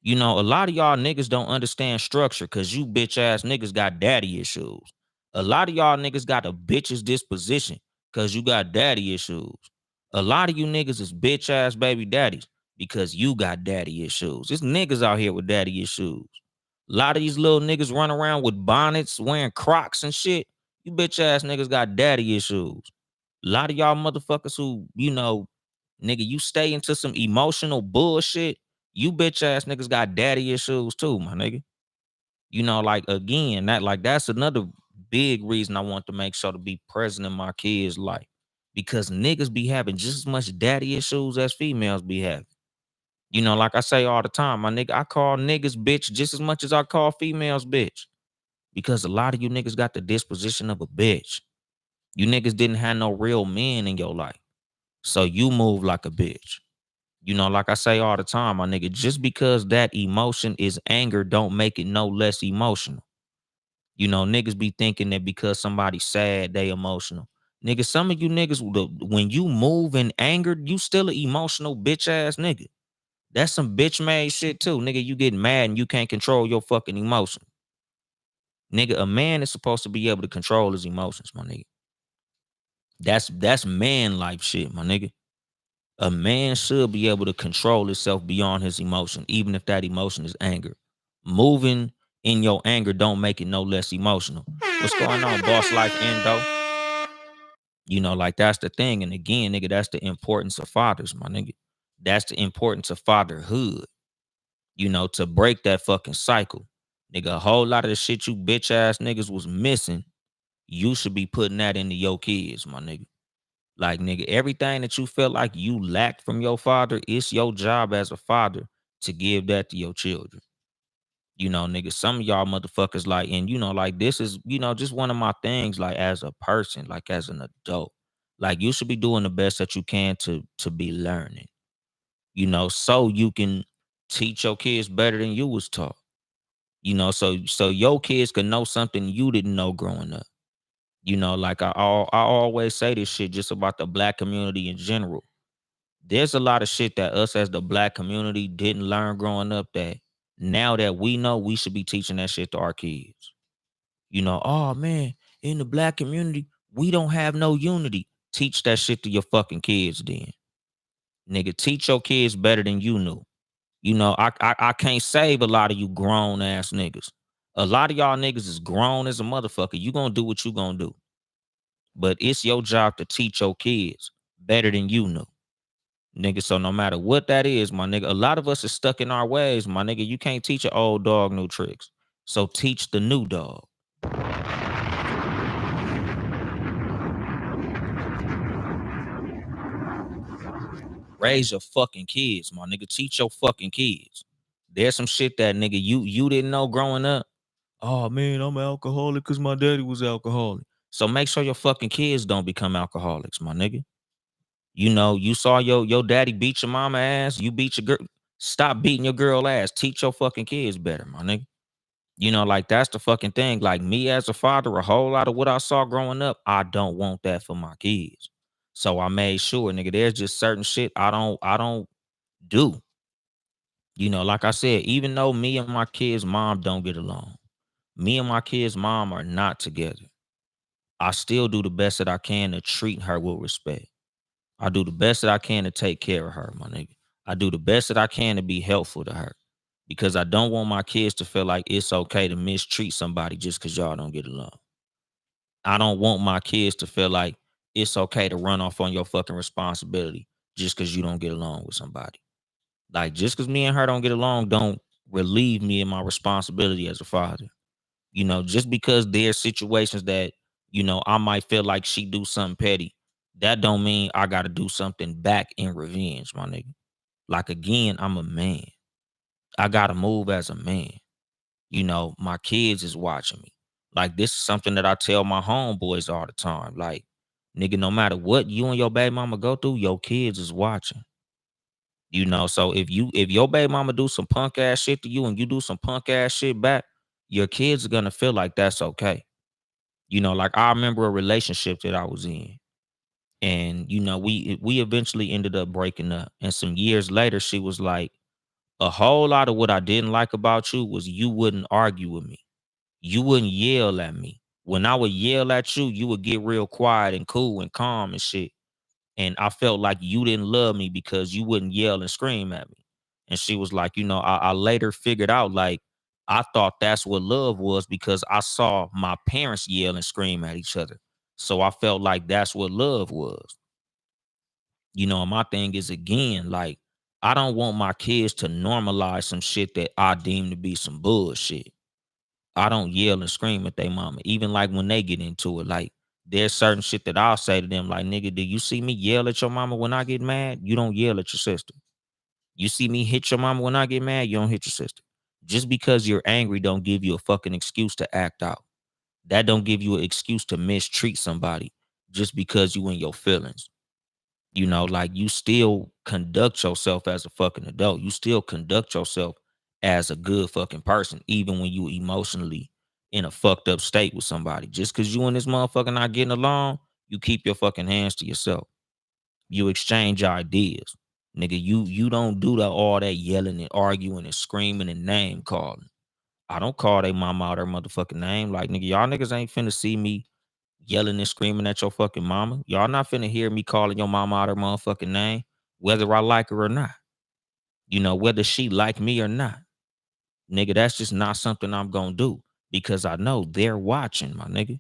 You know, a lot of y'all niggas don't understand structure because you bitch ass niggas got daddy issues. A lot of y'all niggas got a bitch's disposition because you got daddy issues. A lot of you niggas is bitch ass baby daddies because you got daddy issues. There's niggas out here with daddy issues. A lot of these little niggas run around with bonnets, wearing Crocs and shit. You bitch ass niggas got daddy issues. A lot of y'all motherfuckers who, you know, nigga, you stay into some emotional bullshit. You bitch ass niggas got daddy issues too, my nigga. You know, like again, that's another big reason I want to make sure to be present in my kids' life. Because niggas be having just as much daddy issues as females be having. You know, like I say all the time, my nigga, I call niggas bitch just as much as I call females bitch. Because a lot of you niggas got the disposition of a bitch. You niggas didn't have no real men in your life. So you move like a bitch. You know, like I say all the time, my nigga, just because that emotion is anger don't make it no less emotional. You know, niggas be thinking that because somebody's sad, they emotional. Nigga, some of you niggas, when you move in anger, you still an emotional bitch ass nigga. That's some bitch made shit too. Nigga, you get mad and you can't control your fucking emotion. Nigga, a man is supposed to be able to control his emotions, my nigga. That's man life shit, my nigga. A man should be able to control himself beyond his emotion, even if that emotion is anger. Moving in your anger don't make it no less emotional. What's going on, boss life endo? You know, like that's the thing. And again, nigga, that's the importance of fathers, my nigga. That's the importance of fatherhood. You know, to break that fucking cycle. Nigga, a whole lot of the shit you bitch ass niggas was missing, you should be putting that into your kids, my nigga. Like, nigga, everything that you feel like you lacked from your father, it's your job as a father to give that to your children. You know, nigga, some of y'all motherfuckers, like, and you know, like, this is, you know, just one of my things, like, as a person, like, as an adult. Like, you should be doing the best that you can to be learning, you know, so you can teach your kids better than you was taught. You know, so your kids can know something you didn't know growing up. You know, like I always say this shit just about the black community in general. There's a lot of shit that us as the black community didn't learn growing up that now that we know, we should be teaching that shit to our kids. You know, oh man, in the black community, we don't have no unity. Teach that shit to your fucking kids then. Nigga, teach your kids better than you knew. You know, I can't save a lot of you grown ass niggas. A lot of y'all niggas is grown as a motherfucker. You gonna do what you gonna do. But it's your job to teach your kids better than you know. Nigga, so no matter what that is, my nigga, a lot of us is stuck in our ways, my nigga. You can't teach an old dog new tricks. So teach the new dog. Raise your fucking kids, my nigga. Teach your fucking kids. There's some shit that nigga you didn't know growing up. Oh man, I'm an alcoholic because my daddy was alcoholic. So make sure your fucking kids don't become alcoholics, my nigga. You know, you saw your daddy beat your mama ass, you beat your girl. Stop beating your girl ass. Teach your fucking kids better, my nigga. You know, like that's the fucking thing. Like me as a father, a whole lot of what I saw growing up, I don't want that for my kids. So I made sure, nigga, there's just certain shit I don't do. You know, like I said, even though me and my kids' mom don't get along, me and my kids' mom are not together. I still do the best that I can to treat her with respect. I do the best that I can to take care of her, my nigga. I do the best that I can to be helpful to her because I don't want my kids to feel like it's okay to mistreat somebody just because y'all don't get along. I don't want my kids to feel like it's okay to run off on your fucking responsibility just because you don't get along with somebody. Like, just because me and her don't get along, don't relieve me in my responsibility as a father. You know, just because there's situations that, you know, I might feel like she do something petty, that don't mean I gotta do something back in revenge, my nigga. Like again, I'm a man. I gotta move as a man. You know, my kids is watching me. Like this is something that I tell my homeboys all the time. Like, nigga, no matter what you and your baby mama go through, your kids is watching. You know, so if your baby mama do some punk ass shit to you and you do some punk ass shit back, your kids are gonna feel like that's okay. You know, like I remember a relationship that I was in. And, you know, we eventually ended up breaking up. And some years later, she was like, a whole lot of what I didn't like about you was you wouldn't argue with me. You wouldn't yell at me. When I would yell at you, you would get real quiet and cool and calm and shit. And I felt like you didn't love me because you wouldn't yell and scream at me. And she was like, you know, I later figured out like I thought that's what love was because I saw my parents yell and scream at each other. So I felt like that's what love was. You know, and my thing is again, like, I don't want my kids to normalize some shit that I deem to be some bullshit. I don't yell and scream at their mama, even like when they get into it. Like, there's certain shit that I'll say to them, like, nigga, do you see me yell at your mama when I get mad? You don't yell at your sister. You see me hit your mama when I get mad? You don't hit your sister. Just because you're angry don't give you a fucking excuse to act out. That don't give you an excuse to mistreat somebody. just because you in your feelings. Like you still conduct yourself as a fucking adult. You still conduct yourself as a good fucking person, even when you emotionally in a fucked up state with somebody. Just cause you and this motherfucker not getting along, you keep your fucking hands to yourself. You exchange ideas. Nigga, you don't do all that yelling and arguing and screaming and name calling. I don't call they mama out her motherfucking name. Like, nigga, y'all niggas ain't finna see me yelling and screaming at your fucking mama. Y'all not finna hear me calling your mama out her motherfucking name, whether I like her or not. Whether she like me or not. Nigga, that's just not something I'm gonna do because I know they're watching, my nigga.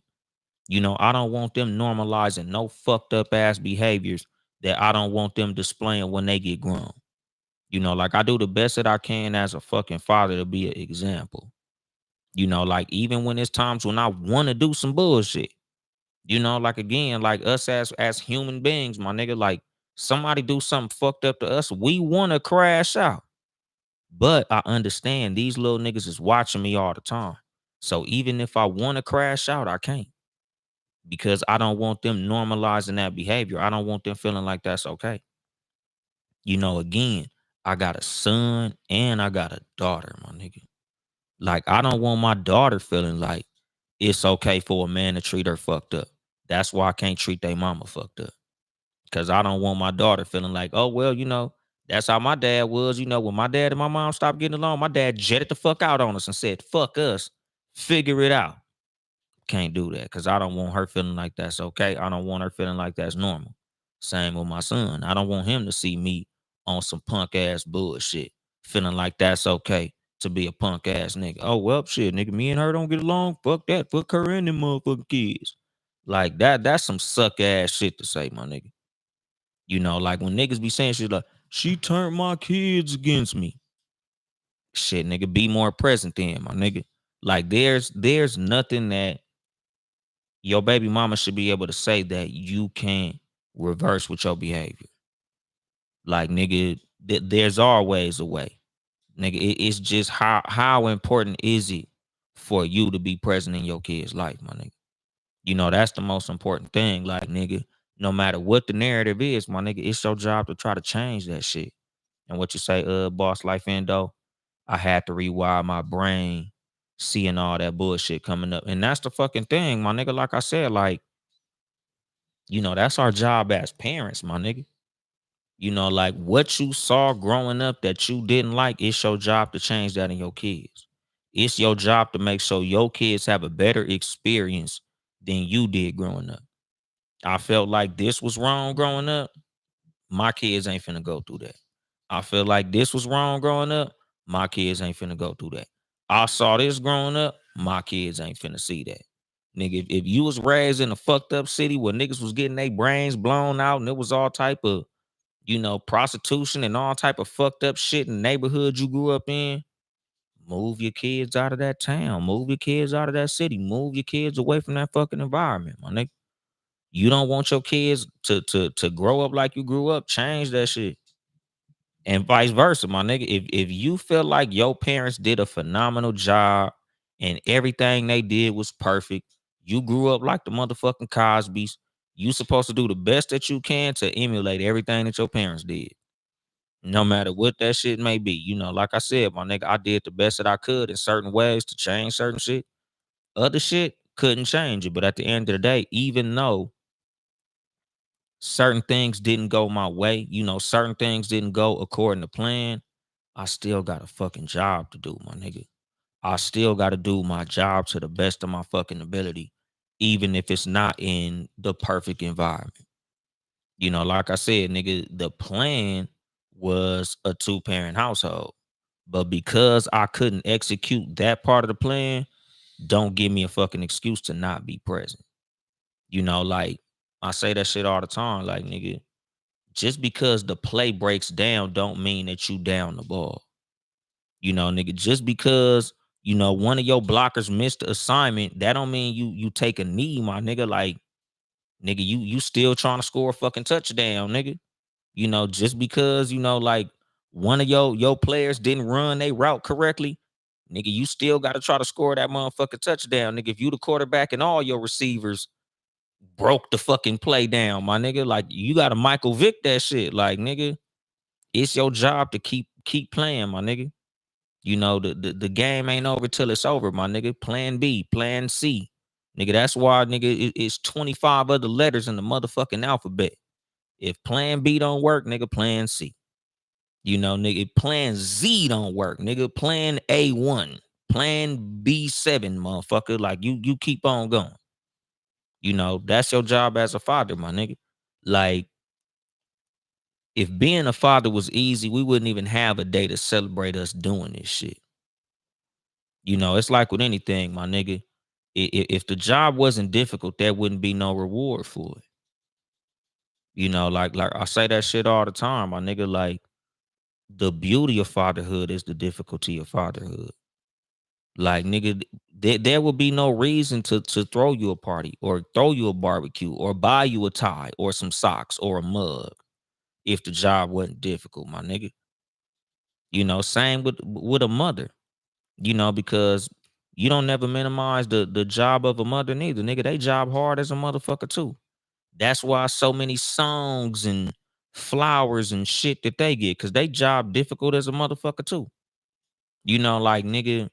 I don't want them normalizing no fucked up ass behaviors that I don't want them displaying when they get grown. Like I do the best that I can as a fucking father to be an example. Like even when it's times when I want to do some bullshit. Like again, like us as human beings, my nigga, like somebody do something fucked up to us, we want to crash out. But I understand these little niggas is watching me all the time. So even if I want to crash out, I can't because I don't want them normalizing that behavior. I don't want them feeling like that's okay. Again, I got a son and I got a daughter, my nigga. Like I don't want my daughter feeling like it's okay for a man to treat her fucked up. That's why I can't treat their mama fucked up. Cause I don't want my daughter feeling like, oh well, that's how my dad was. When my dad and my mom stopped getting along, my dad jetted the fuck out on us and said, fuck us, figure it out. Can't do that because I don't want her feeling like that's okay. I don't want her feeling like that's normal. Same with my son. I don't want him to see me on some punk ass bullshit, feeling like that's okay to be a punk ass nigga. Oh well, shit, nigga, me and her don't get along. Fuck that. Fuck her and them motherfucking kids. Like that. That's some suck ass shit to say, my nigga. Like when niggas be saying shit like, she turned my kids against me. Shit, nigga, be more present then, my nigga. Like there's nothing that your baby mama should be able to say that you can't reverse with your behavior. Like, nigga, there's always a way. Nigga, it's just how important is it for you to be present in your kid's life, my nigga? That's the most important thing. Like, nigga, no matter what the narrative is, my nigga, it's your job to try to change that shit. And what you say, boss life endo, I had to rewire my brain seeing all that bullshit coming up. And that's the fucking thing, my nigga. Like I said, like, that's our job as parents, my nigga. Like what you saw growing up that you didn't like, it's your job to change that in your kids. It's your job to make sure your kids have a better experience than you did growing up. I felt like this was wrong growing up. My kids ain't finna go through that. I feel like this was wrong growing up. My kids ain't finna go through that. I saw this growing up. My kids ain't finna see that. Nigga, if you was raised in a fucked up city where niggas was getting their brains blown out and it was all type of, prostitution and all type of fucked up shit in the neighborhood you grew up in, move your kids out of that town. Move your kids out of that city. Move your kids away from that fucking environment, my nigga. You don't want your kids to grow up like you grew up. Change that shit. And vice versa, my nigga. If you feel like your parents did a phenomenal job and everything they did was perfect, you grew up like the motherfucking Cosbys. You supposed to do the best that you can to emulate everything that your parents did. No matter what that shit may be. Like I said, my nigga, I did the best that I could in certain ways to change certain shit. Other shit couldn't change it. But at the end of the day, even though certain things didn't go my way, certain things didn't go according to plan, I still got a fucking job to do, my nigga. I still got to do my job to the best of my fucking ability, even if it's not in the perfect environment. Like I said, nigga, the plan was a two-parent household. But because I couldn't execute that part of the plan, don't give me a fucking excuse to not be present. Like I say that shit all the time. Like, nigga, just because the play breaks down don't mean that you down the ball. Nigga, just because, one of your blockers missed the assignment, that don't mean you take a knee, my nigga. Like, nigga, you still trying to score a fucking touchdown, nigga. Just because, like one of your players didn't run their route correctly, nigga, you still got to try to score that motherfucking touchdown, nigga. If you the quarterback and all your receivers broke the fucking play down, my nigga. Like you gotta Michael Vick that shit. Like, nigga, it's your job to keep playing, my nigga. You know, the game ain't over till it's over, my nigga. Plan B, plan C. Nigga, that's why, nigga, it's 25 other letters in the motherfucking alphabet. If plan B don't work, nigga, plan C. You know, nigga, if plan Z don't work, nigga, plan A1, plan B7, motherfucker. Like you keep on going. You know, that's your job as a father, my nigga. Like, if being a father was easy, we wouldn't even have a day to celebrate us doing this shit. You know, it's like with anything, my nigga. If the job wasn't difficult, there wouldn't be no reward for it. You know, like I say that shit all the time, my nigga. Like, the beauty of fatherhood is the difficulty of fatherhood. Like, nigga, there will be no reason to throw you a party or throw you a barbecue or buy you a tie or some socks or a mug if the job wasn't difficult, my nigga. You know, same with a mother, you know, because you don't never minimize the job of a mother neither. Nigga, they job hard as a motherfucker too. That's why so many songs and flowers and shit that they get, cause they job difficult as a motherfucker too. You know, like, nigga,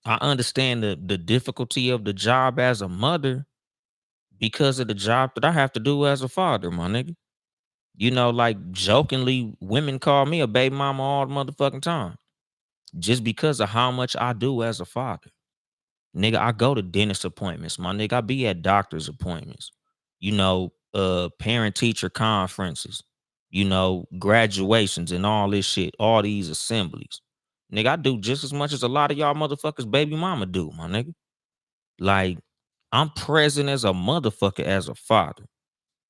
I understand the difficulty of the job as a mother because of the job that I have to do as a father, my nigga. You know, like, jokingly, women call me a baby mama all the motherfucking time just because of how much I do as a father. Nigga, I go to dentist appointments, my nigga. I be at doctor's appointments, you know, parent teacher conferences, you know, graduations and all this shit, all these assemblies. Nigga, I do just as much as a lot of y'all motherfuckers baby mama do, my nigga. Like, I'm present as a motherfucker as a father.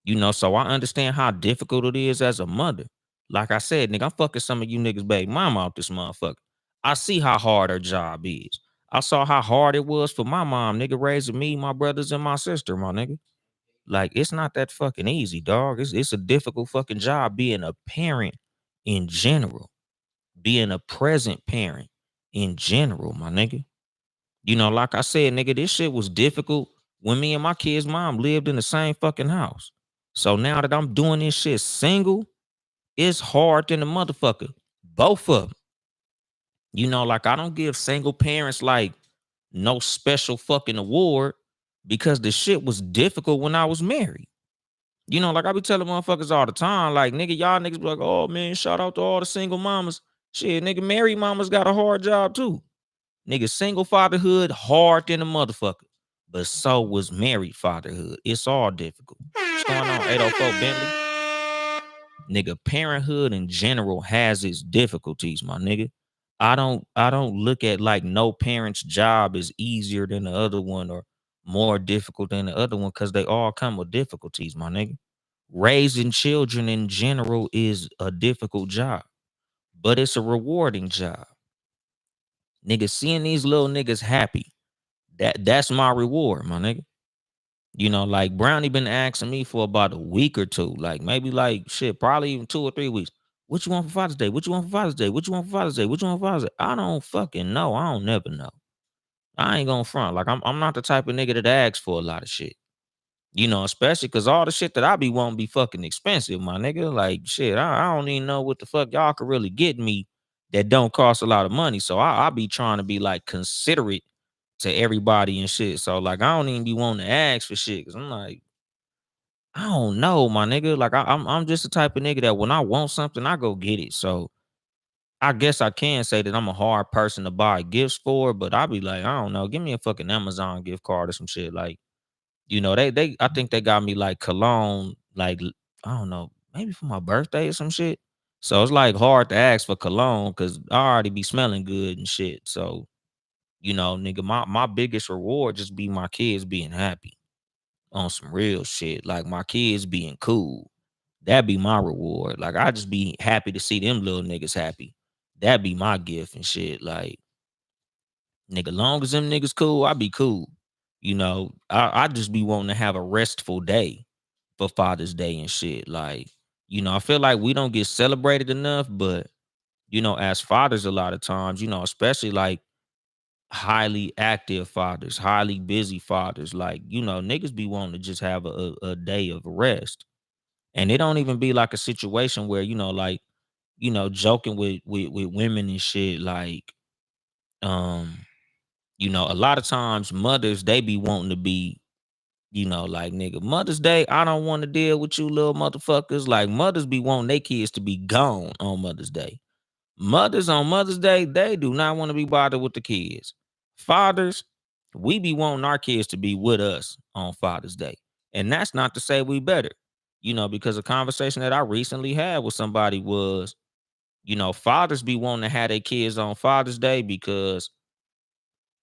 You know, so I understand how difficult it is as a mother. Like I said, nigga, I'm fucking some of you niggas baby mama out this motherfucker. I see how hard her job is. I saw how hard it was for my mom, nigga, raising me, my brothers, and my sister, my nigga. Like, it's not that fucking easy, dog. It's a difficult fucking job being a parent in general, being a present parent in general, my nigga. You know, like I said, nigga, this shit was difficult when me and my kid's mom lived in the same fucking house. So now that I'm doing this shit single, it's hard than the motherfucker. Both of them. You know, like, I don't give single parents like no special fucking award because the shit was difficult when I was married. You know, like, I be telling motherfuckers all the time, like, nigga, y'all niggas be like, oh man, shout out to all the single mamas. Shit, nigga, married mamas got a hard job too. Nigga, single fatherhood hard than a motherfucker. But so was married fatherhood. It's all difficult. What's going on, 804 Bentley? Nigga, parenthood in general has its difficulties, my nigga. I don't look at like no parent's job is easier than the other one or more difficult than the other one because they all come with difficulties, my nigga. Raising children in general is a difficult job, but it's a rewarding job. Nigga, seeing these little niggas happy, that's my reward, my nigga. You know, like, Brownie been asking me for about a week or two, like maybe like shit, probably even 2 or 3 weeks. What you want for Father's Day? What you want for Father's Day? What you want for Father's Day? What you want for Father's Day? I don't fucking know. I don't never know. I ain't gonna front. Like, I'm not the type of nigga that asks for a lot of shit. You know, especially because all the shit that I be wanting be fucking expensive, my nigga. Like, shit, I don't even know what the fuck y'all could really get me that don't cost a lot of money. So I be trying to be like considerate to everybody and shit. So, like, I don't even be wanting to ask for shit because I'm like, I don't know, my nigga. Like, I'm just the type of nigga that when I want something, I go get it. So I guess I can say that I'm a hard person to buy gifts for, but I be like, I don't know, give me a fucking Amazon gift card or some shit. Like, you know, they I think they got me like cologne, like, I don't know, maybe for my birthday or some shit. So it's like hard to ask for cologne because I already be smelling good and shit. So, you know, nigga, my biggest reward just be my kids being happy on some real shit. Like, my kids being cool. That be my reward. Like, I just be happy to see them little niggas happy. That be my gift and shit. Like, nigga, long as them niggas cool, I be cool. You know, I just be wanting to have a restful day for Father's Day and shit. Like, you know, I feel like we don't get celebrated enough, but, you know, as fathers, a lot of times, you know, especially like highly active fathers, highly busy fathers. Like, niggas be wanting to just have a day of rest. And it don't even be like a situation where, like, joking with women and shit, like, um, a lot of times mothers, they be wanting to be, like, nigga, Mother's Day, I don't want to deal with you little motherfuckers. Like, mothers be wanting their kids to be gone on Mother's Day. Mothers on Mother's Day, they do not want to be bothered with the kids. Fathers, we be wanting our kids to be with us on Father's Day. And that's not to say we better, because a conversation that I recently had with somebody was, fathers be wanting to have their kids on Father's Day because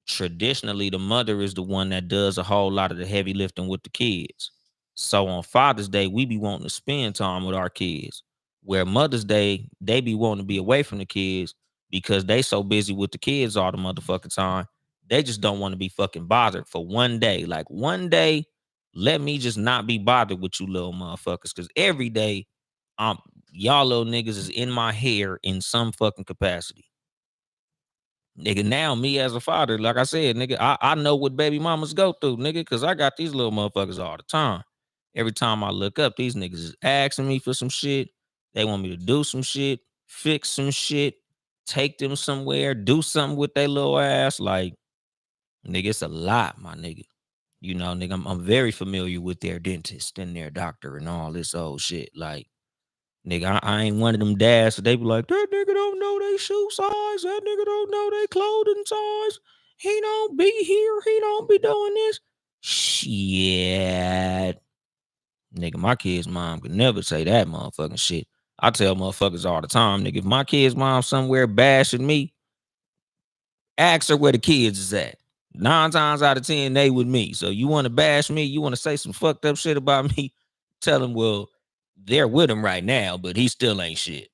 traditionally the mother is the one that does a whole lot of the heavy lifting with the kids. So on Father's Day, we be wanting to spend time with our kids. Where Mother's Day, they be wanting to be away from the kids because they so busy with the kids all the motherfucking time. They just don't want to be fucking bothered for one day. Like, one day, let me just not be bothered with you little motherfuckers. Cause every day, um, y'all little niggas is in my hair in some fucking capacity. Nigga, now me as a father, like I said, nigga, I know what baby mamas go through, nigga, because I got these little motherfuckers all the time. Every time I look up, these niggas is asking me for some shit. They want me to do some shit, fix some shit, take them somewhere, do something with their little ass. Like, nigga, it's a lot, my nigga. Nigga, I'm very familiar with their dentist and their doctor and all this old shit. Like, nigga, I ain't one of them dads. So they be like, that nigga don't know they shoe size. That nigga don't know they clothing size. He don't be here. He don't be doing this. Shit. Nigga, my kid's mom could never say that motherfucking shit. I tell motherfuckers all the time, nigga, if my kid's mom somewhere bashing me, ask her where the kids is at. 9 times out of 10, they with me. So you want to bash me, you want to say some fucked up shit about me, tell them, well, they're with him right now, but he still ain't shit.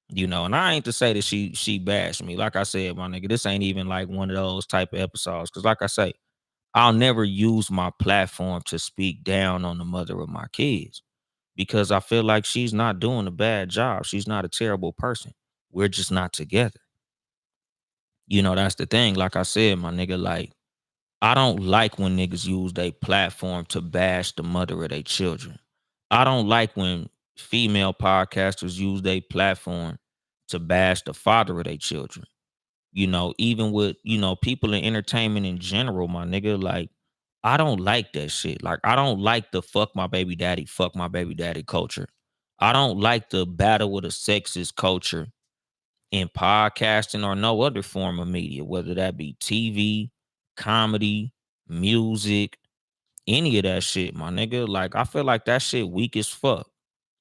And I ain't to say that she bashed me. Like I said, my nigga, this ain't even like one of those type of episodes. Cause like I say, I'll never use my platform to speak down on the mother of my kids because I feel like she's not doing a bad job. She's not a terrible person. We're just not together. That's the thing. Like I said, my nigga, like, I don't like when niggas use their platform to bash the mother of their children. I don't like when female podcasters use their platform to bash the father of their children. Even with, people in entertainment in general, my nigga, like, I don't like that shit. Like, I don't like the fuck my baby daddy culture. I don't like the battle with a sexist culture in podcasting or no other form of media, whether that be TV, comedy, music, any of that shit, my nigga. Like, I feel like that shit weak as fuck.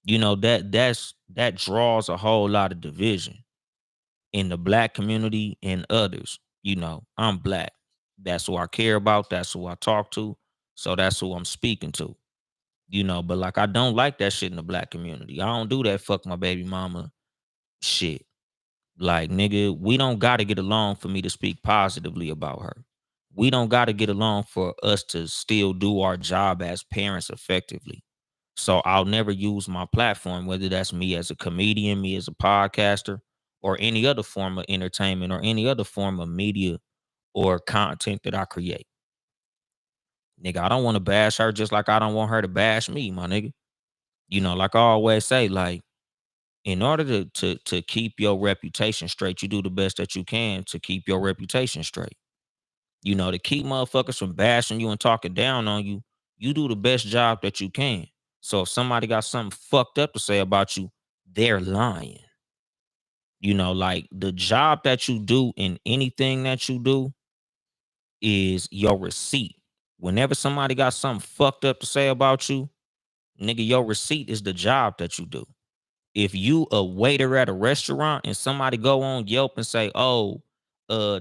That draws a whole lot of division in the black community and others. I'm black. That's who I care about. That's who I talk to. So that's who I'm speaking to. But like, I don't like that shit in the black community. I don't do that fuck my baby mama shit. Like, nigga, we don't got to get along for me to speak positively about her. We don't got to get along for us to still do our job as parents effectively. So I'll never use my platform, whether that's me as a comedian, me as a podcaster, or any other form of entertainment or any other form of media or content that I create. Nigga, I don't want to bash her just like I don't want her to bash me, my nigga. Like I always say, like, in order to keep your reputation straight, you do the best that you can to keep your reputation straight. To keep motherfuckers from bashing you and talking down on you, you do the best job that you can. So if somebody got something fucked up to say about you, they're lying. Like, the job that you do in anything that you do is your receipt. Whenever somebody got something fucked up to say about you, nigga, your receipt is the job that you do. If you a waiter at a restaurant and somebody go on Yelp and say, "Oh,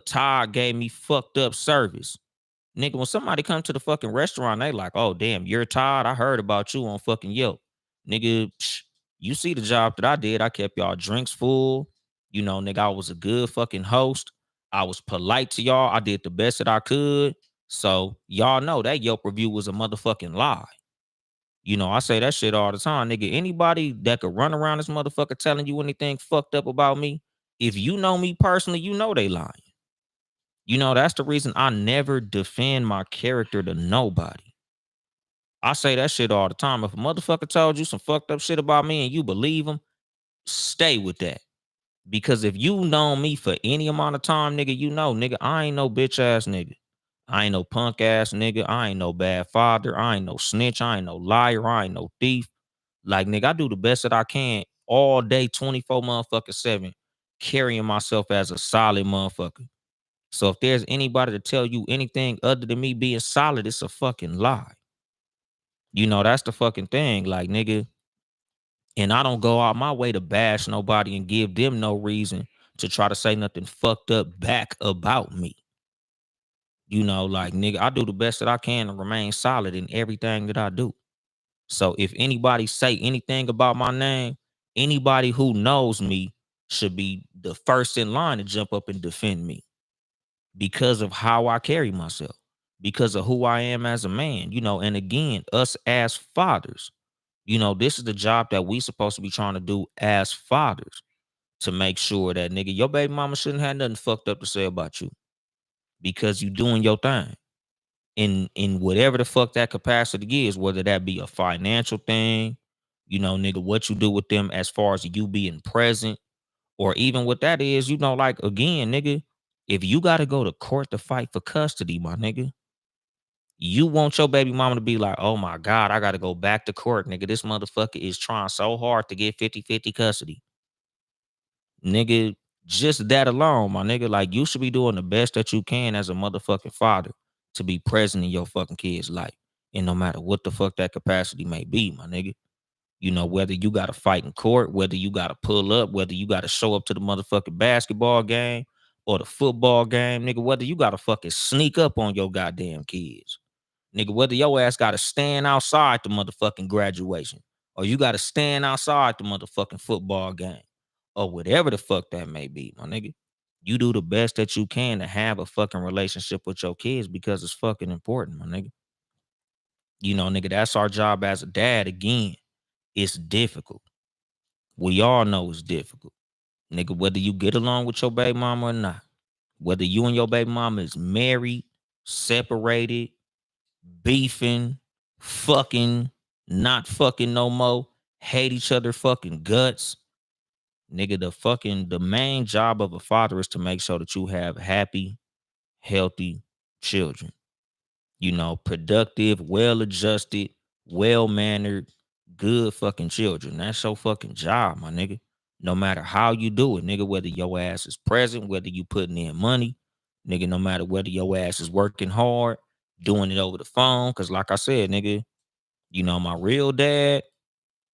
Todd gave me fucked up service," nigga, when somebody come to the fucking restaurant, they like, "Oh, damn, you're Todd. I heard about you on fucking Yelp." Nigga, you see the job that I did. I kept y'all drinks full. Nigga, I was a good fucking host. I was polite to y'all. I did the best that I could. So y'all know that Yelp review was a motherfucking lie. I say that shit all the time, nigga. Anybody that could run around this motherfucker telling you anything fucked up about me, if you know me personally, you know they lying. You know, that's the reason I never defend my character to nobody. I say that shit all the time. If a motherfucker told you some fucked up shit about me and you believe him, stay with that. Because if you known me for any amount of time, nigga, you know, nigga, I ain't no bitch ass nigga. I ain't no punk ass nigga. I ain't no bad father. I ain't no snitch. I ain't no liar. I ain't no thief. Like, nigga, I do the best that I can all day, 24 motherfucking 7, carrying myself as a solid motherfucker. So if there's anybody to tell you anything other than me being solid, it's a fucking lie. You know, that's the fucking thing. Like, nigga, and I don't go out my way to bash nobody and give them no reason to try to say nothing fucked up back about me. You know, like, nigga, I do the best that I can to remain solid in everything that I do. So if anybody say anything about my name, anybody who knows me should be the first in line to jump up and defend me because of how I carry myself, because of who I am as a man, you know, and again, us as fathers, you know, this is the job that we supposed to be trying to do as fathers to make sure that, nigga, your baby mama shouldn't have nothing fucked up to say about you because you doing your thing in whatever the fuck that capacity is, whether that be a financial thing, you know, nigga, what you do with them as far as you being present, or even what that is, you know, like, again, nigga, if you got to go to court to fight for custody, my nigga, you want your baby mama to be like, oh my God, I got to go back to court, nigga. This motherfucker is trying so hard to get 50-50 custody. Nigga, just that alone, my nigga, like, you should be doing the best that you can as a motherfucking father to be present in your fucking kid's life. And no matter what the fuck that capacity may be, my nigga, you know, whether you got to fight in court, whether you got to pull up, whether you got to show up to the motherfucking basketball game or the football game, nigga, whether you got to fucking sneak up on your goddamn kids, nigga, whether your ass got to stand outside the motherfucking graduation or you got to stand outside the motherfucking football game or whatever the fuck that may be, my nigga. You do the best that you can to have a fucking relationship with your kids because it's fucking important, my nigga. You know, nigga, that's our job as a dad. Again, it's difficult. We all know it's difficult. Nigga, whether you get along with your baby mama or not, whether you and your baby mama is married, separated, beefing, fucking, not fucking no more, hate each other fucking guts. Nigga, the main job of a father is to make sure that you have happy, healthy children. You know, productive, well adjusted, well mannered, good fucking children. That's your fucking job, my nigga. No matter how you do it, nigga, whether your ass is present, whether you putting in money, nigga, no matter whether your ass is working hard, doing it over the phone. Cause like I said, nigga, you know, my real dad,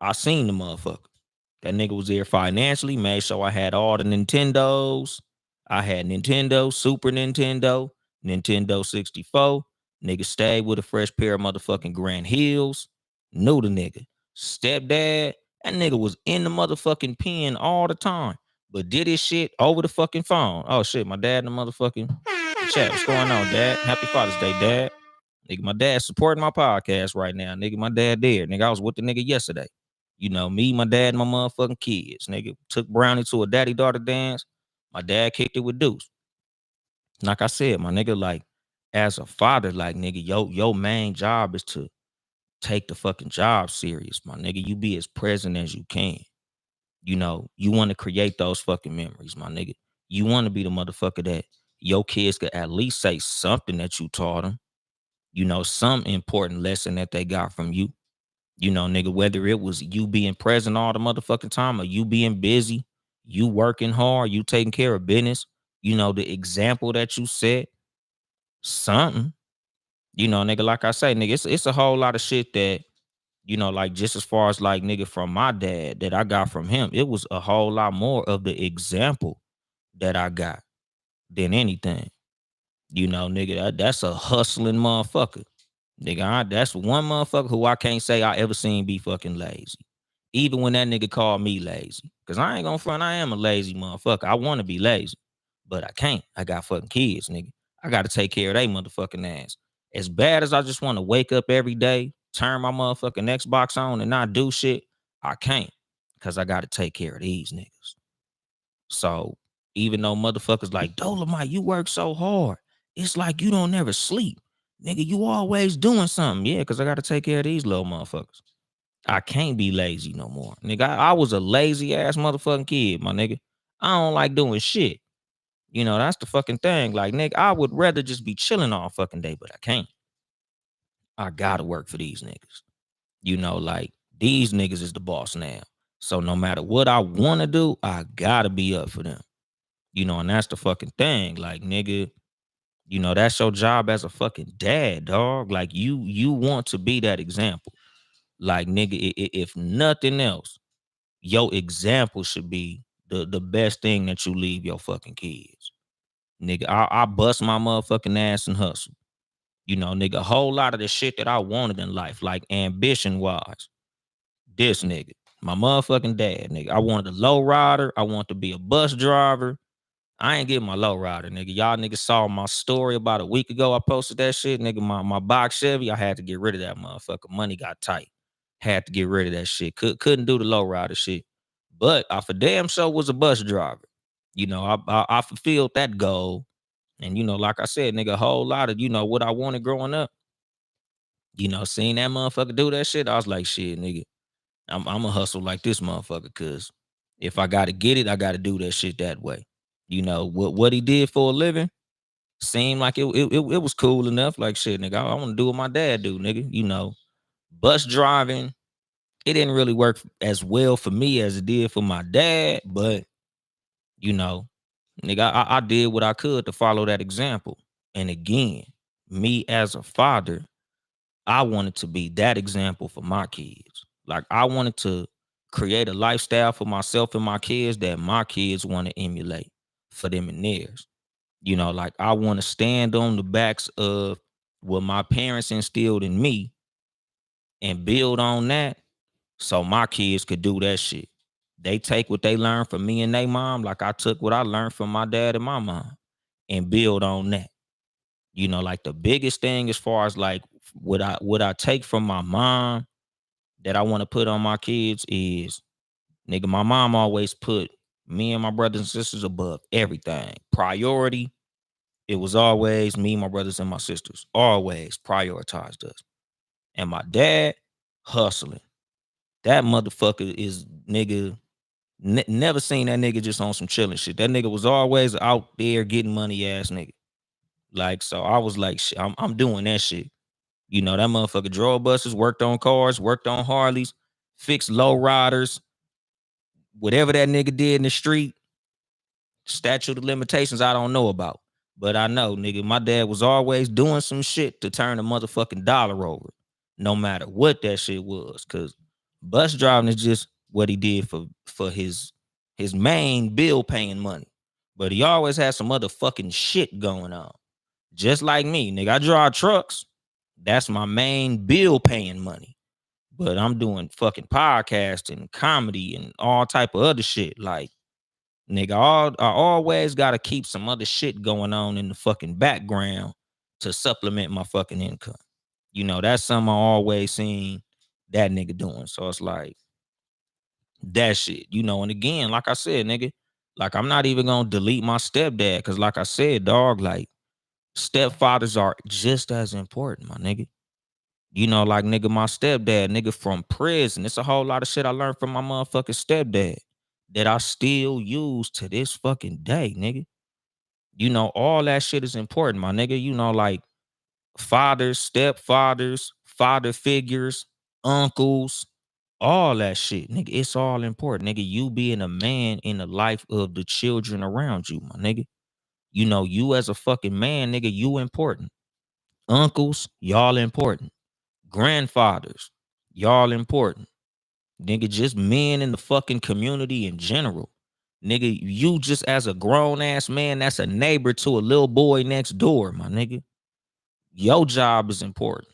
I seen the motherfucker. That nigga was there financially, made sure I had all the Nintendos. I had Nintendo, Super Nintendo, Nintendo 64. Nigga stayed with a fresh pair of motherfucking Grand Hills. Knew the nigga. Stepdad, that nigga was in the motherfucking pen all the time, but did his shit over the fucking phone. Oh shit, my dad in the motherfucking chat. What's going on, dad? Happy Father's Day, dad. Nigga, my dad supporting my podcast right now. Nigga, my dad there. Nigga, I was with the nigga yesterday. You know, me, my dad, and my motherfucking kids. Nigga, took Brownie to a daddy-daughter dance. My dad kicked it with Deuce. Like I said, my nigga, like, as a father, like, nigga, your main job is to take the fucking job serious, my nigga. You be as present as you can. You know, you want to create those fucking memories, my nigga. You want to be the motherfucker that your kids could at least say something that you taught them. You know, some important lesson that they got from you. You know, nigga, whether it was you being present all the motherfucking time or you being busy, you working hard, you taking care of business, you know, the example that you set, something, you know, nigga, like I say, nigga, it's a whole lot of shit that, you know, like, just as far as, like, nigga, from my dad that I got from him, it was a whole lot more of the example that I got than anything. You know, nigga, that's a hustling motherfucker. Nigga, that's one motherfucker who I can't say I ever seen be fucking lazy. Even when that nigga called me lazy. Cause I ain't gonna front, I am a lazy motherfucker. I wanna be lazy, but I can't. I got fucking kids, nigga. I gotta take care of they motherfucking ass. As bad as I just wanna wake up every day, turn my motherfucking Xbox on and not do shit, I can't. Cause I gotta take care of these niggas. So Even though motherfuckers like, Dolemite, you work so hard. It's like you don't never sleep. Nigga, you always doing something. Yeah, because I got to take care of these little motherfuckers. I can't be lazy no more. Nigga, I was a lazy ass motherfucking kid, my nigga. I don't like doing shit. You know, that's the fucking thing. Like, nigga, I would rather just be chilling all fucking day, but I can't. I gotta work for these niggas. You know, like, these niggas is the boss now. So no matter what I want to do, I gotta be up for them. You know, and that's the fucking thing. Like, nigga, you know, that's your job as a fucking dad, dog. Like, you want to be that example. Like, nigga, if nothing else, your example should be the best thing that you leave your fucking kids. Nigga, I bust my motherfucking ass and hustle. You know, nigga, a whole lot of the shit that I wanted in life, like ambition wise. This nigga, my motherfucking dad, nigga. I wanted a low rider. I want to be a bus driver. I ain't getting my low rider, nigga. Y'all niggas saw my story about a week ago. I posted that shit, nigga. My box Chevy, I had to get rid of that motherfucker. Money got tight. Had to get rid of that shit. Couldn't do the low rider shit. But I for damn sure was a bus driver. You know, I fulfilled that goal. And, you know, like I said, nigga, a whole lot of, you know, what I wanted growing up, you know, seeing that motherfucker do that shit, I was like, shit, nigga, I'm a hustle like this motherfucker, cause if I gotta get it, I gotta do that shit that way. You know what he did for a living seemed like it was cool enough. Like shit, nigga, I want to do what my dad do, nigga. You know, bus driving, it didn't really work as well for me as it did for my dad, but you know, nigga, I did what I could to follow that example. And again, me as a father, I wanted to be that example for my kids. Like I wanted to create a lifestyle for myself and my kids that my kids want to emulate for them and theirs. You know, like I want to stand on the backs of what my parents instilled in me and build on that so my kids could do that shit. They take what they learned from me and they mom, like I took what I learned from my dad and my mom and build on that. You know, like the biggest thing as far as like what I take from my mom that I want to put on my kids is nigga, my mom always put me and my brothers and sisters above everything. Priority, it was always me, my brothers, and my sisters. Always prioritized us. And my dad, hustling. That motherfucker is nigga. Never seen that nigga just on some chilling shit. That nigga was always out there getting money ass nigga. Like, so I was like, shit, I'm doing that shit. You know, that motherfucker drove buses, worked on cars, worked on Harleys, fixed low riders, whatever that nigga did in the street, statute of limitations, I don't know about. But I know, nigga, my dad was always doing some shit to turn a motherfucking dollar over, no matter what that shit was. Cause bus driving is just what he did for his main bill paying money. But he always had some other fucking shit going on. Just like me, nigga. I drive trucks. That's my main bill paying money. But I'm doing fucking podcasting, comedy, and all type of other shit. Like, nigga, I always gotta keep some other shit going on in the fucking background to supplement my fucking income. You know, that's something I always seen that nigga doing. So it's like that shit, you know. And again, like I said, nigga, like I'm not even gonna delete my stepdad, cause like I said, dog, like stepfathers are just as important, my nigga. You know, like nigga, my stepdad, nigga from prison. It's a whole lot of shit I learned from my motherfucking stepdad that I still use to this fucking day, nigga. You know, all that shit is important, my nigga. You know, like fathers, stepfathers, father figures, uncles, all that shit, nigga. It's all important, nigga. You being a man in the life of the children around you, my nigga. You know, you as a fucking man, nigga, you important. Uncles, y'all important. Grandfathers, y'all important. Nigga, just men in the fucking community in general. Nigga, you just as a grown ass man, that's a neighbor to a little boy next door, my nigga. Your job is important.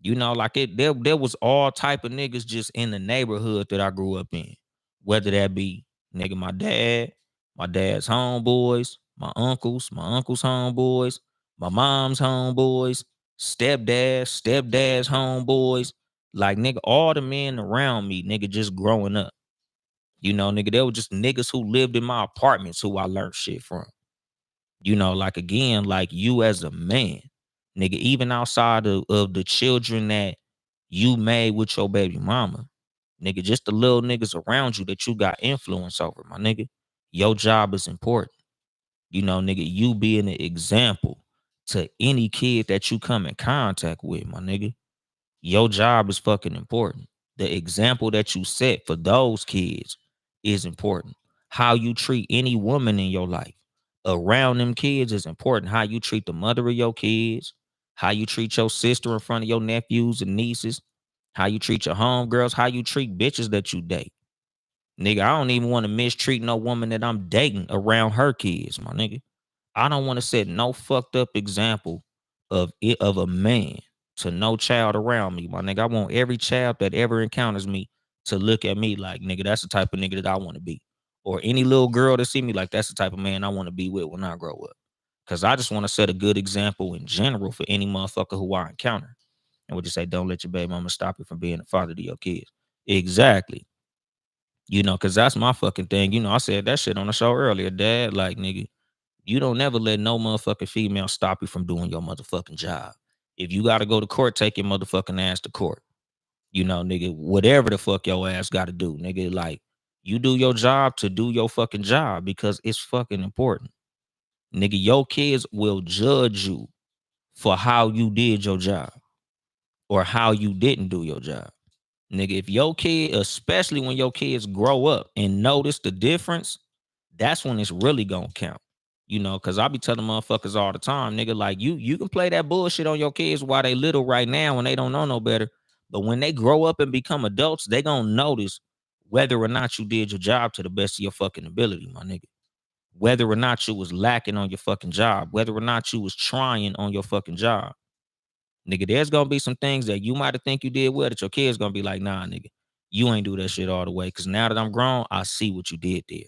You know, like there was all type of niggas just in the neighborhood that I grew up in. Whether that be nigga my dad's homeboys, my uncle's homeboys, my mom's homeboys, stepdad's homeboys. Like nigga, all the men around me, nigga, just growing up. You know, nigga, they were just niggas who lived in my apartments who I learned shit from. You know, like again, like you as a man, nigga, even outside of the children that you made with your baby mama, nigga, just the little niggas around you that you got influence over, my nigga. Your job is important. You know, nigga, you being an example to any kid that you come in contact with, my nigga. Your job is fucking important. The example that you set for those kids is important. How you treat any woman in your life around them kids is important. How you treat the mother of your kids, how you treat your sister in front of your nephews and nieces, how you treat your homegirls, how you treat bitches that you date. Nigga, I don't even want to mistreat no woman that I'm dating around her kids, my nigga. I don't want to set no fucked up example of a man to no child around me, my nigga. I want every child that ever encounters me to look at me like, nigga, that's the type of nigga that I want to be. Or any little girl that see me like that's the type of man I want to be with when I grow up. Cause I just want to set a good example in general for any motherfucker who I encounter. And would you say, don't let your baby mama stop you from being a father to your kids. Exactly. You know, cause that's my fucking thing. You know, I said that shit on the show earlier, dad. Like, nigga, you don't never let no motherfucking female stop you from doing your motherfucking job. If you gotta go to court, take your motherfucking ass to court. You know, nigga, whatever the fuck your ass gotta do, nigga. Like, you do your job to do your fucking job because it's fucking important. Nigga, your kids will judge you for how you did your job or how you didn't do your job. Nigga, if your kid, especially when your kids grow up and notice the difference, that's when it's really gonna count. You know, cause I be telling motherfuckers all the time, nigga, like you can play that bullshit on your kids while they little right now and they don't know no better. But when they grow up and become adults, they gonna notice whether or not you did your job to the best of your fucking ability, my nigga. Whether or not you was lacking on your fucking job, whether or not you was trying on your fucking job. Nigga, there's gonna be some things that you might have think you did well that your kids gonna be like, nah, nigga, you ain't do that shit all the way. Cause now that I'm grown, I see what you did there.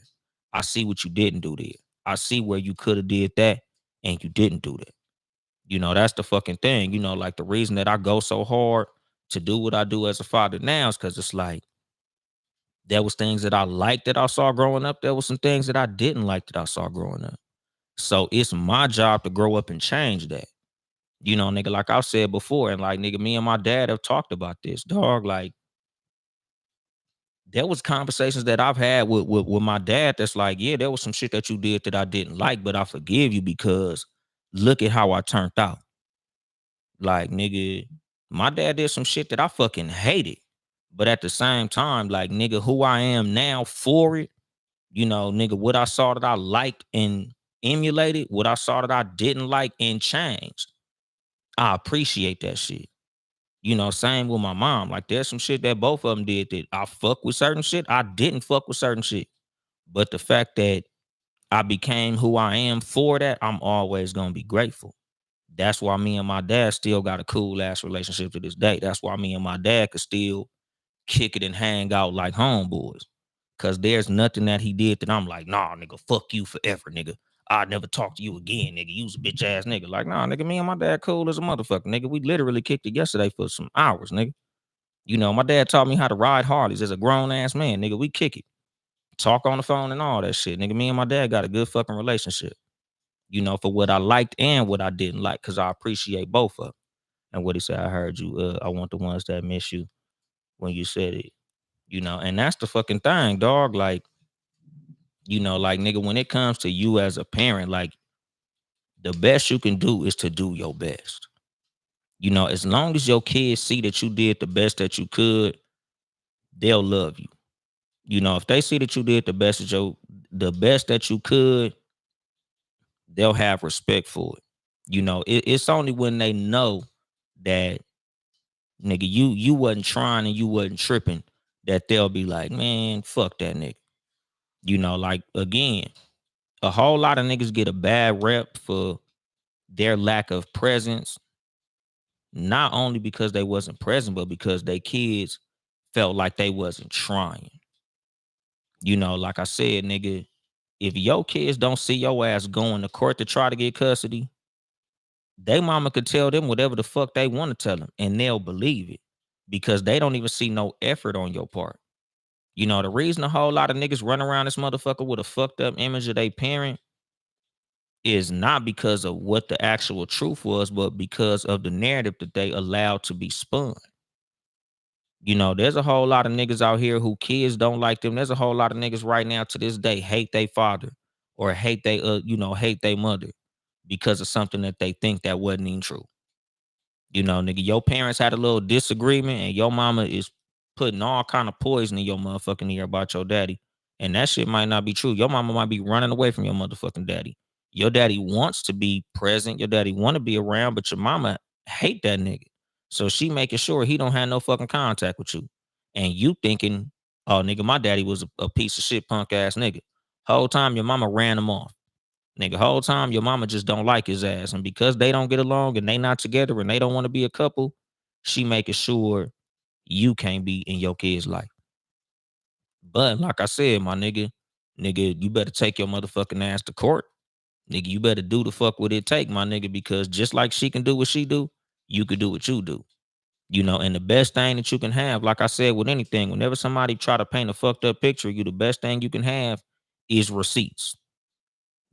I see what you didn't do there. I see where you could have did that and you didn't do that. You know, that's the fucking thing. You know, like the reason that I go so hard to do what I do as a father now is because it's like there was things that I liked that I saw growing up. There was some things that I didn't like that I saw growing up. So it's my job to grow up and change that. You know, nigga, like I've said before, and like nigga, me and my dad have talked about this, dog. Like there was conversations that I've had with my dad that's like, yeah, there was some shit that you did that I didn't like, but I forgive you because look at how I turned out. Like, nigga, my dad did some shit that I fucking hated. But at the same time, like, nigga, who I am now for it, you know, nigga, what I saw that I liked and emulated, what I saw that I didn't like and changed. I appreciate that shit. You know, same with my mom. Like, there's some shit that both of them did that I fuck with certain shit. I didn't fuck with certain shit. But the fact that I became who I am for that, I'm always gonna be grateful. That's why me and my dad still got a cool ass relationship to this day. That's why me and my dad could still kick it and hang out like homeboys. Cause there's nothing that he did that I'm like, nah, nigga, fuck you forever, nigga. I'd never talk to you again, nigga. You's a bitch ass nigga. Like, nah, nigga, me and my dad cool as a motherfucker, nigga. We literally kicked it yesterday for some hours, nigga. You know, my dad taught me how to ride Harleys as a grown ass man, nigga. We kick it, talk on the phone and all that shit, nigga. Me and my dad got a good fucking relationship. You know, for what I liked and what I didn't like, cause I appreciate both of them. And what he said, I heard you. I want the ones that miss you when you said it. You know, and that's the fucking thing, dog. Like, you know, like nigga, when it comes to you as a parent, like the best you can do is to do your best. You know, as long as your kids see that you did the best that you could, they'll love you. You know, if they see that you did the best that you could, they'll have respect for it. You know, it's only when they know that nigga, you wasn't trying and you wasn't tripping that they'll be like, man, fuck that nigga. You know, like again, a whole lot of niggas get a bad rep for their lack of presence, not only because they wasn't present, but because they kids felt like they wasn't trying. You know, like I said, nigga, if your kids don't see your ass going to court to try to get custody, they mama could tell them whatever the fuck they want to tell them, and they'll believe it because they don't even see no effort on your part. You know, the reason a whole lot of niggas run around this motherfucker with a fucked up image of their parent is not because of what the actual truth was, but because of the narrative that they allowed to be spun. You know, there's a whole lot of niggas out here who kids don't like them. There's a whole lot of niggas right now to this day hate their father or hate they hate their mother because of something that they think that wasn't even true. You know, nigga, your parents had a little disagreement and your mama is putting all kind of poison in your motherfucking ear about your daddy. And that shit might not be true. Your mama might be running away from your motherfucking daddy. Your daddy wants to be present. Your daddy want to be around, but your mama hate that nigga. So she making sure he don't have no fucking contact with you. And you thinking, oh, nigga, my daddy was a piece of shit punk ass nigga. Whole time your mama ran him off. Nigga, whole time your mama just don't like his ass. And because they don't get along and they not together and they don't want to be a couple, she making sure you can't be in your kid's life. But like I said, my nigga, you better take your motherfucking ass to court. Nigga, you better do the fuck what it take, my nigga, because just like she can do what she do, you could do what you do. You know, and the best thing that you can have, like I said, with anything, whenever somebody try to paint a fucked up picture of you, the best thing you can have is receipts.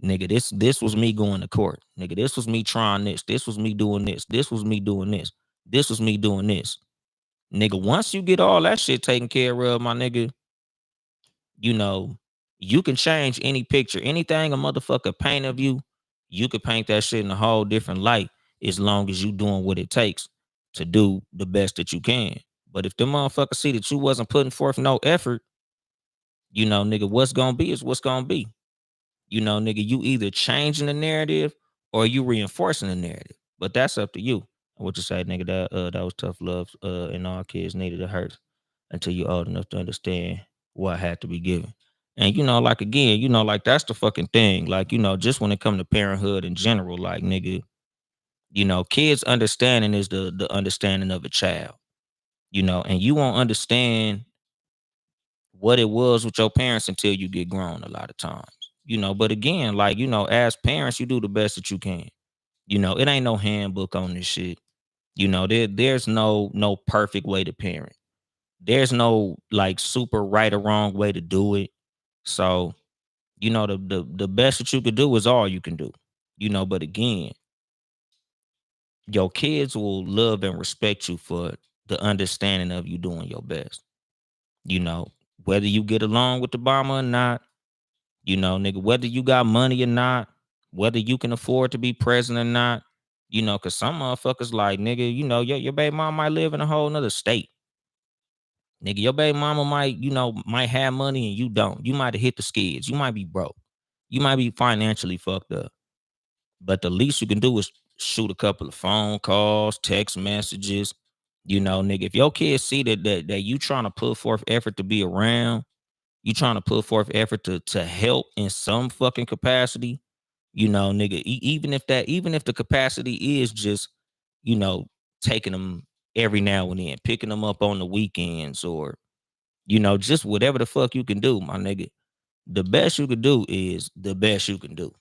Nigga, this was me going to court. Nigga, this was me trying this. This was me doing this. This was me doing this. This was me doing this. Nigga, once you get all that shit taken care of, my nigga, you know, you can change any picture. Anything a motherfucker paint of you, you could paint that shit in a whole different light as long as you doing what it takes to do the best that you can. But if the motherfucker see that you wasn't putting forth no effort, you know, nigga, what's gonna be is what's gonna be. You know, nigga, you either changing the narrative or you reinforcing the narrative. But that's up to you. What you say, nigga, that was tough love, and all kids needed to hurt until you're old enough to understand what had to be given. And you know, like again, you know, like that's the fucking thing. Like, you know, just when it comes to parenthood in general, like nigga, you know, kids understanding is the understanding of a child. You know, and you won't understand what it was with your parents until you get grown a lot of times. You know, but again, like, you know, as parents, you do the best that you can. You know, it ain't no handbook on this shit. You know, there's no perfect way to parent. There's no like super right or wrong way to do it. So, you know, the best that you could do is all you can do. You know, but again, your kids will love and respect you for the understanding of you doing your best. You know, whether you get along with the Obama or not, you know, nigga, whether you got money or not, whether you can afford to be present or not, you know, cause some motherfuckers like, nigga, you know, your baby mom might live in a whole nother state. Nigga, your baby mama might, you know, might have money and you don't. You might have hit the skids. You might be broke. You might be financially fucked up. But the least you can do is shoot a couple of phone calls, text messages. You know, nigga, if your kids see that you trying to put forth effort to be around, you trying to put forth effort to help in some fucking capacity, you know, nigga, even if the capacity is just, you know, taking them every now and then, picking them up on the weekends or, you know, just whatever the fuck you can do, my nigga. The best you could do is the best you can do.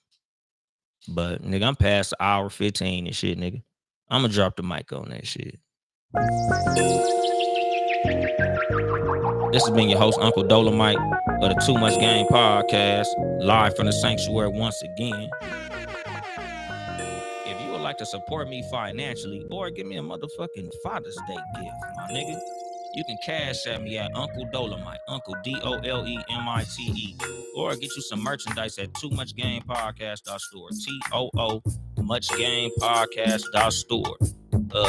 But nigga, I'm past hour 15 and shit, nigga. I'm gonna drop the mic on that shit. This has been your host, Uncle Dolemite of the Too Much Game Podcast, live from the sanctuary once again. If you would like to support me financially or give me a motherfucking Father's Day gift, my nigga, you can cash at me at Uncle Dolemite, Uncle Dolemite, or get you some merchandise at Too Much Game Podcast.store, TOO Much Game Podcast.store.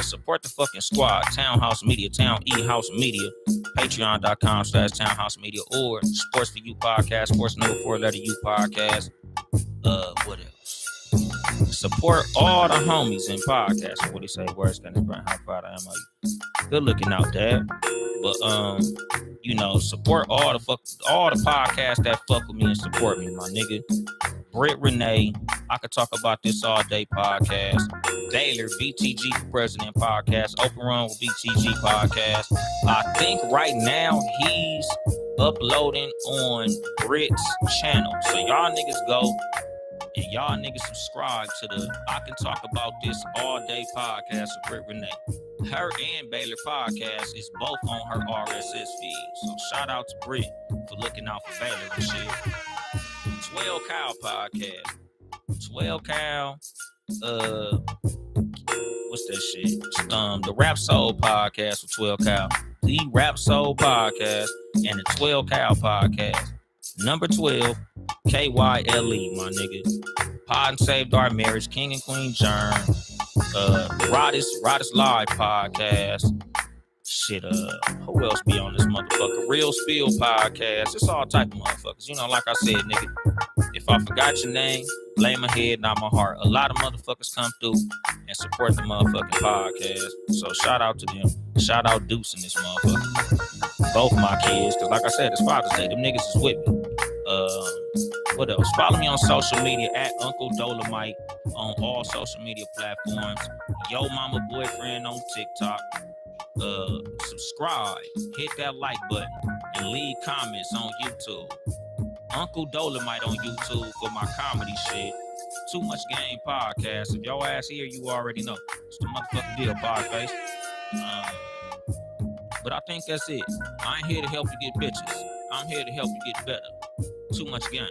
Support the fucking squad, Townhouse Media, Town E House Media, patreon.com/Townhouse Media, or Sports for You Podcast, Sports Number 4 letter U Podcast. What else? Support all the homies in podcasts. What do you say? Words can explain how proud I am of you. Good looking out, Dad. But you know, support all the podcasts that fuck with me and support me, my nigga. Britt Renee, I could talk about this all day podcast. Baylor, BTG for President podcast. Open Run with BTG podcast. I think right now he's uploading on Britt's channel. So y'all niggas go and y'all niggas subscribe to the I Can Talk About This All Day podcast with Britt Renee. Her and Baylor podcast is both on her RSS feed. So shout out to Britt for looking out for Baylor and shit. 12 Cow podcast. 12 Cow. What's that shit? The Rap Soul podcast with 12 Cow. The Rap Soul podcast and the 12 Cow podcast. Number 12, KYLE, my nigga. Pod and Saved Our Marriage, King and Queen Germ. The Roddest Live podcast. Shit, who else be on this motherfucker? Real Spill podcast. It's all type of motherfuckers. You know, like I said, nigga, if I forgot your name, blame my head, not my heart. A lot of motherfuckers come through and support the motherfucking podcast. So shout out to them. Shout out Deuce and this motherfucker. Both my kids, because like I said, it's Father's Day. Them niggas is with me. What else? Follow me on social media at Uncle Dolemite on all social media platforms. Yo Mama Boyfriend on TikTok. Subscribe, hit that like button, and leave comments on YouTube. Uncle Dolemite on YouTube for my comedy shit. Too Much Game podcast. If your ass here, you already know. It's the motherfucking deal, Podface. But I think that's it. I ain't here to help you get bitches. I'm here to help you get better. Too Much Game.